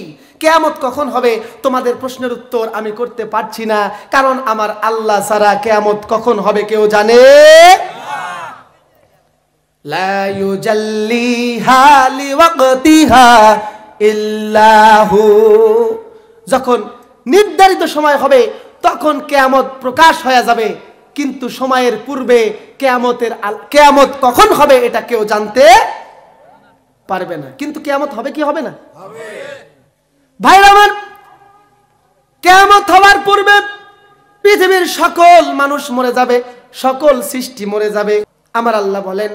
কিয়ামত কখন হবে তোমাদের প্রশ্নের উত্তর আমি করতে পারছি না, কারণ আমার আল্লাহ ছাড়া কিয়ামত কখন হবে কেউ জানে লা ইউজাল্লিহা লিওয়াক্তিহা ইল্লাহু। যখন নির্ধারিত সময় হবে তখন কিয়ামত প্রকাশ হয়ে যাবে, কিন্তু সময়ের পূর্বে কিয়ামত কখন হবে এটা কেউ জানতে পারবে না। কিন্তু কিয়ামত হবে কি হবে না? ভাইরা আমার, কিয়ামত হওয়ার পূর্বে পৃথিবীর সকল মানুষ মরে যাবে, সকল সৃষ্টি মরে যাবে, আমার আল্লাহ বলেন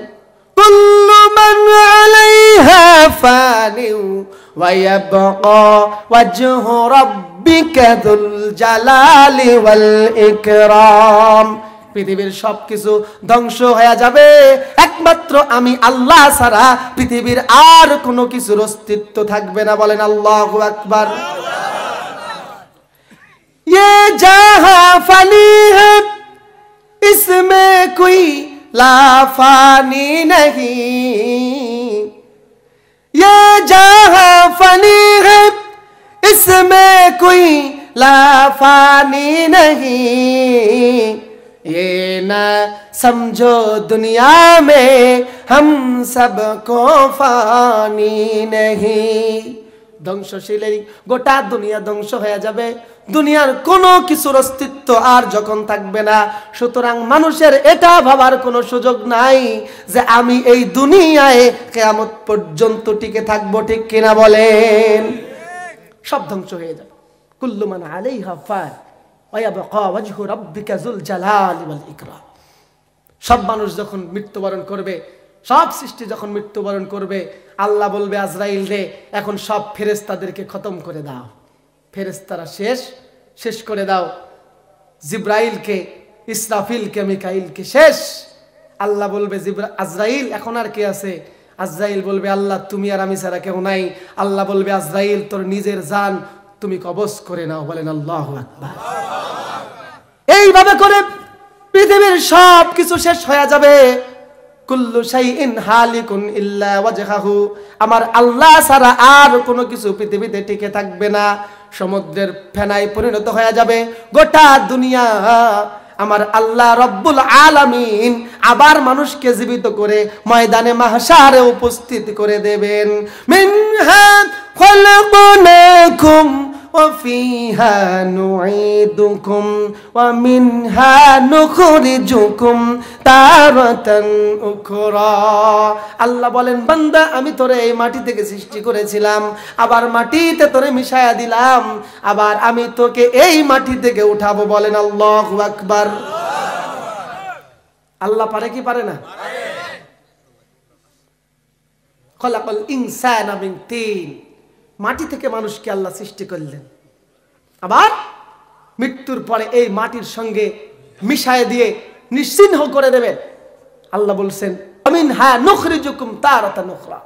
কুল্লু মান আলাইহা ফানিউ ওয়া ইয়াবকা ওয়াজহু রাব্বিকা যুল জালালি ওয়াল ইকরাম। পৃথিবীর সবকিছু ধ্বংস হয়ে যাবে, একমাত্র আমি আল্লাহ ছাড়া পৃথিবীর আর কোনো কিছুর অস্তিত্ব থাকবে না। বলেন আল্লাহু আকবার। ये जहां फनी है इसमें कोई लाफानी नहीं, ये जहां फनी है इसमें कोई लाफानी नहीं, ये ना समझो दुनिया में हम सबको फानी नहीं। ধ্বংসশীলের গোটা দুনিয়া ধ্বংস হয়ে যাবে, দুনিয়ার কোনো কিছুর অস্তিত্ব আর যখন থাকবে না, সুতরাং মানুষের এটা ভাবার কোনো সুযোগ নাই যে আমি এই দুনিয়ায় কিয়ামত পর্যন্ত টিকে থাকবো। ঠিক কিনা বলেন? সব ধ্বংস হয়ে যাবে। কুল্লু মান আলাইহা ফান ওয়া ইয়াবকা ওয়াজহু রাব্বিকা যুল জালালি ওয়াল ইকরাম। সব মানুষ যখন মৃত্যুবরণ করবে, সব সৃষ্টি যখন মৃত্যুবরণ করবে, আল্লাহ বলবে আজরাইল রে এখন সব ফেরেশতাদেরকে খতম করে দাও, ফেরেশতারা শেষ করে দাও, জিব্রাইলকে, ইসরাফিলকে, মিকাইলকে শেষ। আল্লাহ বলবে আজরাইল এখন আর কে আছে? আজরাইল বলবে আল্লাহ তুমি আর আমি ছাড়া কেউ নাই। আল্লাহ বলবে আজরাইল তোর নিজের জান তুমি কবজ করে নাও। বলেন আল্লাহু আকবার। এইভাবে করে পৃথিবীর সব কিছু শেষ হয়ে যাবে। কুল্লু শাইইন হালিকুন ইল্লা ওয়াজহাহু, আমার আল্লাহ ছাড়া আর কোনো কিছু পৃথিবীতে টিকে থাকবে না। সমুদ্রের ফেনায় পরিণত হয়ে যাবে গোটা দুনিয়া। আমার আল্লাহ রব্বুল আলামিন আবার মানুষকে জীবিত করে ময়দানে মাহশারে উপস্থিত করে দেবেন। মিনহা খালাকনাকুম ওয়া ফিহা নুঈদুকুম ওয়া মিনহা নুখরিজুকুম তারাতান উখরা। আল্লাহ বলেন বান্দা আমি তোরে এই মাটি থেকে সৃষ্টি করেছিলাম, আবার মাটিতে তোরে মিশায়া দিলাম, আবার আমি তোকে এই মাটি থেকে উঠাবো। বলেন আল্লাহু আকবার। আল্লাহ পারে কি পারে না? খলাকাল ইনসানা মিন তিন, মাটি থেকে মানুষকে আল্লাহ সৃষ্টি করলেন, আবার মৃত্যুর পরে এই মাটির সঙ্গে মিশায় দিয়ে নিশ্চিহ্ন করে দেবেন। আল্লাহ বলছেন মিনহা নুখরিজুকুম তারাতান উখরা,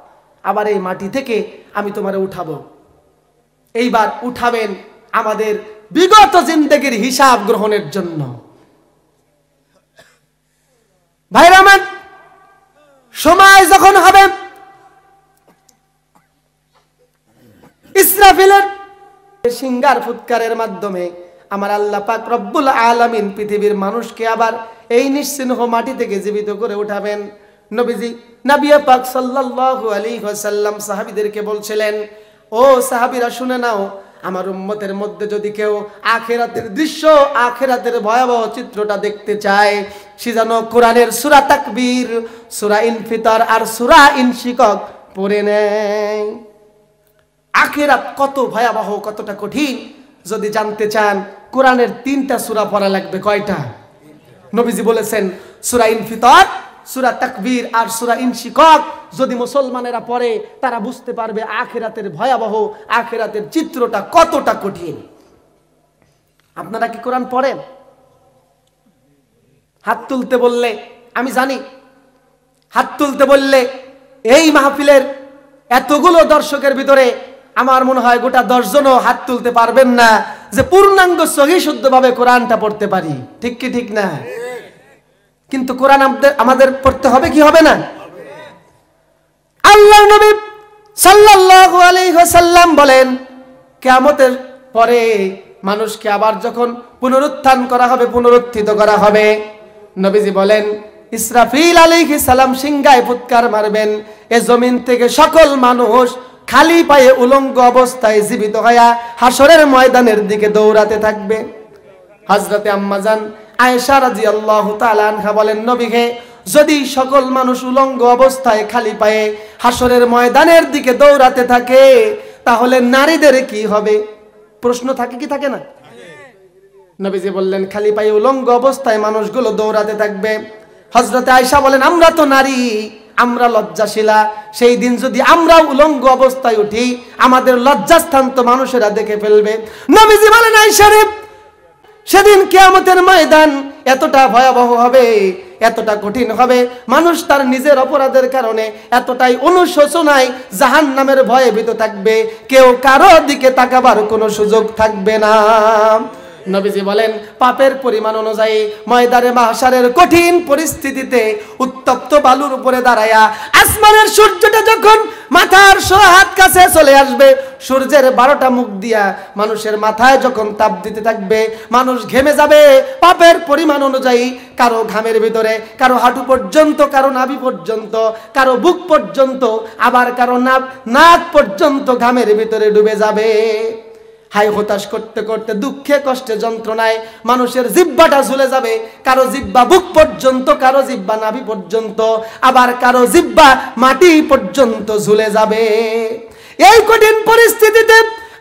আবার এই মাটি থেকে আমি তোমারে উঠাবো। এইবার উঠাবেন আমাদের বিগত জিন্দেগির হিসাব গ্রহণের জন্য। ভাইরা আমার, সময় যখন হবে ইসরাফিলের সিঙ্গার ফুৎকারের মাধ্যমে আমার আল্লাহ পাক রব্বুল আলামিন পৃথিবীর মানুষকে আবার এই নিশ্চিহ্ন মাটি থেকে জীবিত করে উঠাবেন। নবীজি নবী পাক সাল্লাল্লাহু আলাইহি ওয়াসাল্লাম সাহাবীদেরকে বলছিলেন, ও সাহাবীরা শুনে নাও, আমার উম্মতের মধ্যে যদি কেউ আখিরাতের দৃশ্য, আখিরাতের ভয়াবহ চিত্রটা দেখতে চায়, সে যেন কোরআনের সূরা তাকবীর, সূরা ইনফিতার আর সূরা ইনশিকাক পড়ে নেয়। আখিরাত কত ভয়াবহ, কতটা কঠিন যদি জানতে চান, কোরআনের 3টা সূরা পড়া লাগবে। কয়টা? নবীজি বলেছেন সূরা ইনফিতার, সূরা তাকবীর আর সূরা ইনশিকাক যদি মুসলমানেরা পড়ে তারা বুঝতে পারবে আখিরাতের ভয়াবহ, আখিরাতের চিত্রটা কতটা কঠিন। আপনারা কি কোরআন পড়েন? হাত তুলতে বললে আমি জানি, হাত তুলতে বললে এই মাহফিলের এতগুলো দর্শকের ভিতরে আমার মনে হয় গোটা 10 জনও হাত তুলতে পারবেন না যে পূর্ণাঙ্গ সহিহ শুদ্ধভাবে কোরআনটা পড়তে পারি। ঠিক কি ঠিক না? কিন্তু কোরআন আমাদের পড়তে হবে কি হবে না? আল্লাহর নবী সাল্লাল্লাহু আলাইহি ওয়াসাল্লাম বলেন, কিয়ামতের পরে মানুষকে আবার যখন পুনরুত্থান করা হবে, পুনরুত্থিত করা হবে, নবীজি বলেন ইসরাফিল আলাইহিস সালাম সিংহায় ফুৎকার মারবেন, এ জমিন থেকে সকল মানুষ খালি পায়ে উলঙ্গ অবস্থায় জীবিত হয়ে হাসরের ময়দানের দিকে দৌড়াতে থাকবে। হযরতে আম্মাজান আয়েশা রাদিয়াল্লাহু তাআলা আনহা বলেন, নবী হে, যদি সকল মানুষ উলঙ্গ অবস্থায় খালি পায়ে হাসরের ময়দানের দিকে দৌড়াতে থাকে তাহলে নারীদের কি হবে? প্রশ্ন থাকে কি থাকে না? নবীজি বললেন খালি পায়ে উলঙ্গ অবস্থায় মানুষগুলো দৌড়াতে থাকবে, হযরতে আয়েশা বলেন আমরা তো নারী, আমরা লজ্জাশীলা, সেই দিন যদি আমরা উলঙ্গ অবস্থায় উঠি আমাদের লজ্জাস্থান তো মানুষেরা দেখে ফেলবে। নবীজি বলেন আয়েশা রে, সেদিন কিয়ামতের ময়দান এতটা ভয়াবহ হবে, এতটা কঠিন হবে, মানুষ তার নিজের অপরাধের কারণে এতটাই অনুশোচনায় জাহান্নামের ভয়ে ভীত থাকবে, কেউ কারো দিকে তাকাবার কোনো সুযোগ থাকবে না। নবীজি বলেন পাপের পরিমাণ অনুযায়ী ময়দানে মাহশারের কঠিন পরিস্থিতিতে উত্তপ্ত বালুর উপরে দাঁড়ায়া আসমানের সূর্যটা যখন মাথার হাত কাছে চলে আসবে, সূর্যের 12টা মুখ দিয়া মানুষের মাথায় যখন তাপ দিতে থাকবে, মানুষ ঘেমে যাবে পাপের পরিমাণ অনুযায়ী, কারো ঘামের ভিতরে, কারো হাঁটু পর্যন্ত, কারো নাভি পর্যন্ত, কারো বুক পর্যন্ত, আবার কারো নাক পর্যন্ত ঘামের ভিতরে ডুবে যাবে। হাই হতাশ করতে করতে দুঃখে কষ্টে যন্ত্রণায় মানুষের জিহ্বাটা ঝুলে যাবে, কারো জিহ্বা বুক পর্যন্ত, কারো জিহ্বা নাভি পর্যন্ত, আবার কারো জিহ্বা মাটি পর্যন্ত ঝুলে যাবে। এই কঠিন পরিস্থিতিতে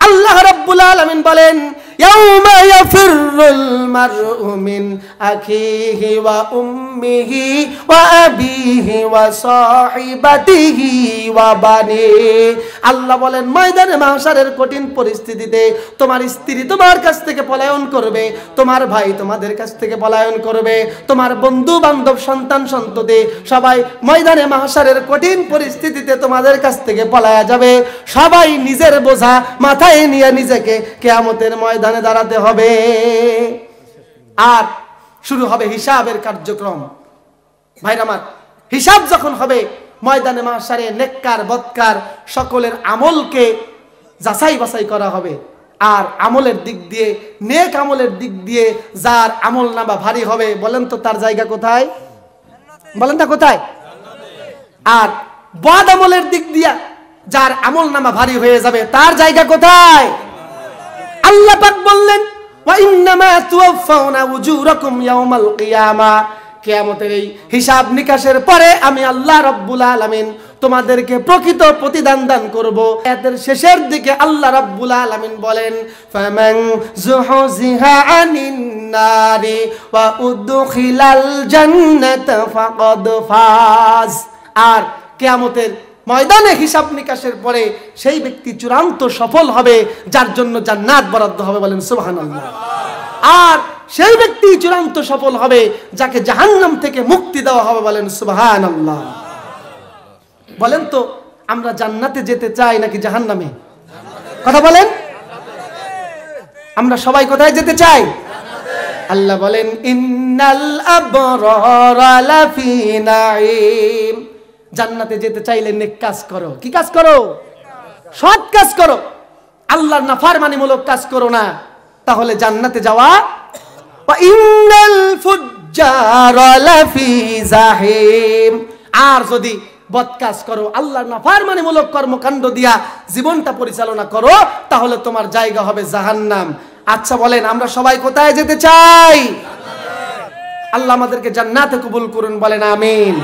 আল্লাহ রাব্বুল আলামিন বলেন ইয়াউমা ইয়াফিরুল মারউ মিন আখিহি ওয়া উম্মিহি ওয়া আবিহি ওয়া সাহিবাতিহি ওয়া বানি। আল্লাহ বলেন ময়দানে মাহশারের কঠিন পরিস্থিতিতে তোমার স্ত্রী তোমার কাছ থেকে পলায়ন করবে, তোমার ভাই তোমাদের কাছ থেকে পলায়ন করবে, তোমার বন্ধু বান্ধব সন্তান সন্ততি সবাই ময়দানে মাহশারের কঠিন পরিস্থিতিতে তোমাদের কাছ থেকে পলায়া যাবে। সবাই নিজের বোঝা মাথায় নিয়ে নিজেকে কিয়ামতের ময়দানে দাঁড়াতে হবে। আর শুরু হবে হিসাবের কার্যক্রম। ভাইরা আমার, হিসাব যখন হবে ময়দানে মাহশারে নেককার বদকার সকলের আমলকে যাচাই বাছাই করা হবে। আর আমলের দিক দিয়ে, নেক আমলের দিক দিয়ে যার আমল নামা ভারী হবে, বলেন তো তার জায়গা কোথায়? বলেন না কোথায়? আর বদ আমলের দিক দিয়া যার আমল নামা ভারী হয়ে যাবে তার জায়গা কোথায়? আল্লাহ পাক বললেন ওয়া ইন্নামা তুওয়াফাউনা উজুরাকুম ইয়াউমাল কিয়ামা, কিয়ামতের এই হিসাব নিকাশের পরে আমি আল্লাহ রাব্বুল আলামিন তোমাদেরকে প্রকৃত প্রতিদান দান করব। এর শেষের দিকে আল্লাহ রাব্বুল আলামিন বলেন ফামান যুহজিহা আনিন নারি ওয়া উদখিলাল জান্নাতা ফাকাদ ফাজ। আর কিয়ামতের ময়দানে হিসাব নিকাশের পরে সেই ব্যক্তি চূড়ান্ত সফল হবে যার জন্য জান্নাত বরাদ্দ হবে, বলেন সুবহানাল্লাহ। আর সেই ব্যক্তি চূড়ান্ত সফল হবে যাকে জাহান্নাম থেকে মুক্তি দেওয়া হবে, বলেন সুবহানাল্লাহ। বলেন তো আমরা জান্নাতে যেতে চাই নাকি জাহান্নামে? কথা বলেন, আমরা সবাই কোথায় যেতে চাই? আল্লাহ বলেন ইন্নাল আবরারা লাফি নাঈম, জান্নাতে যেতে চাইলে নেক কাজ করো। কি কাজ করো? সৎ কাজ করো, আল্লাহর নাফরমানিমূলক কাজ করো না, তাহলে জান্নাতে যাওয়া। ওয়া ইন্নাল ফুজ্জারা লাফি জাহিম, আর যদি বদ কাজ করো, আল্লাহর নাফরমানিমূলক কর্মকাণ্ড দিয়া জীবনটা পরিচালনা করো, তাহলে তোমার জায়গা হবে জাহান্নাম। আচ্ছা বলেন আমরা সবাই কোথায় যেতে চাই? আল্লাহ আমাদেরকে জান্নাতে কবুল করুন, বলেন আমিন।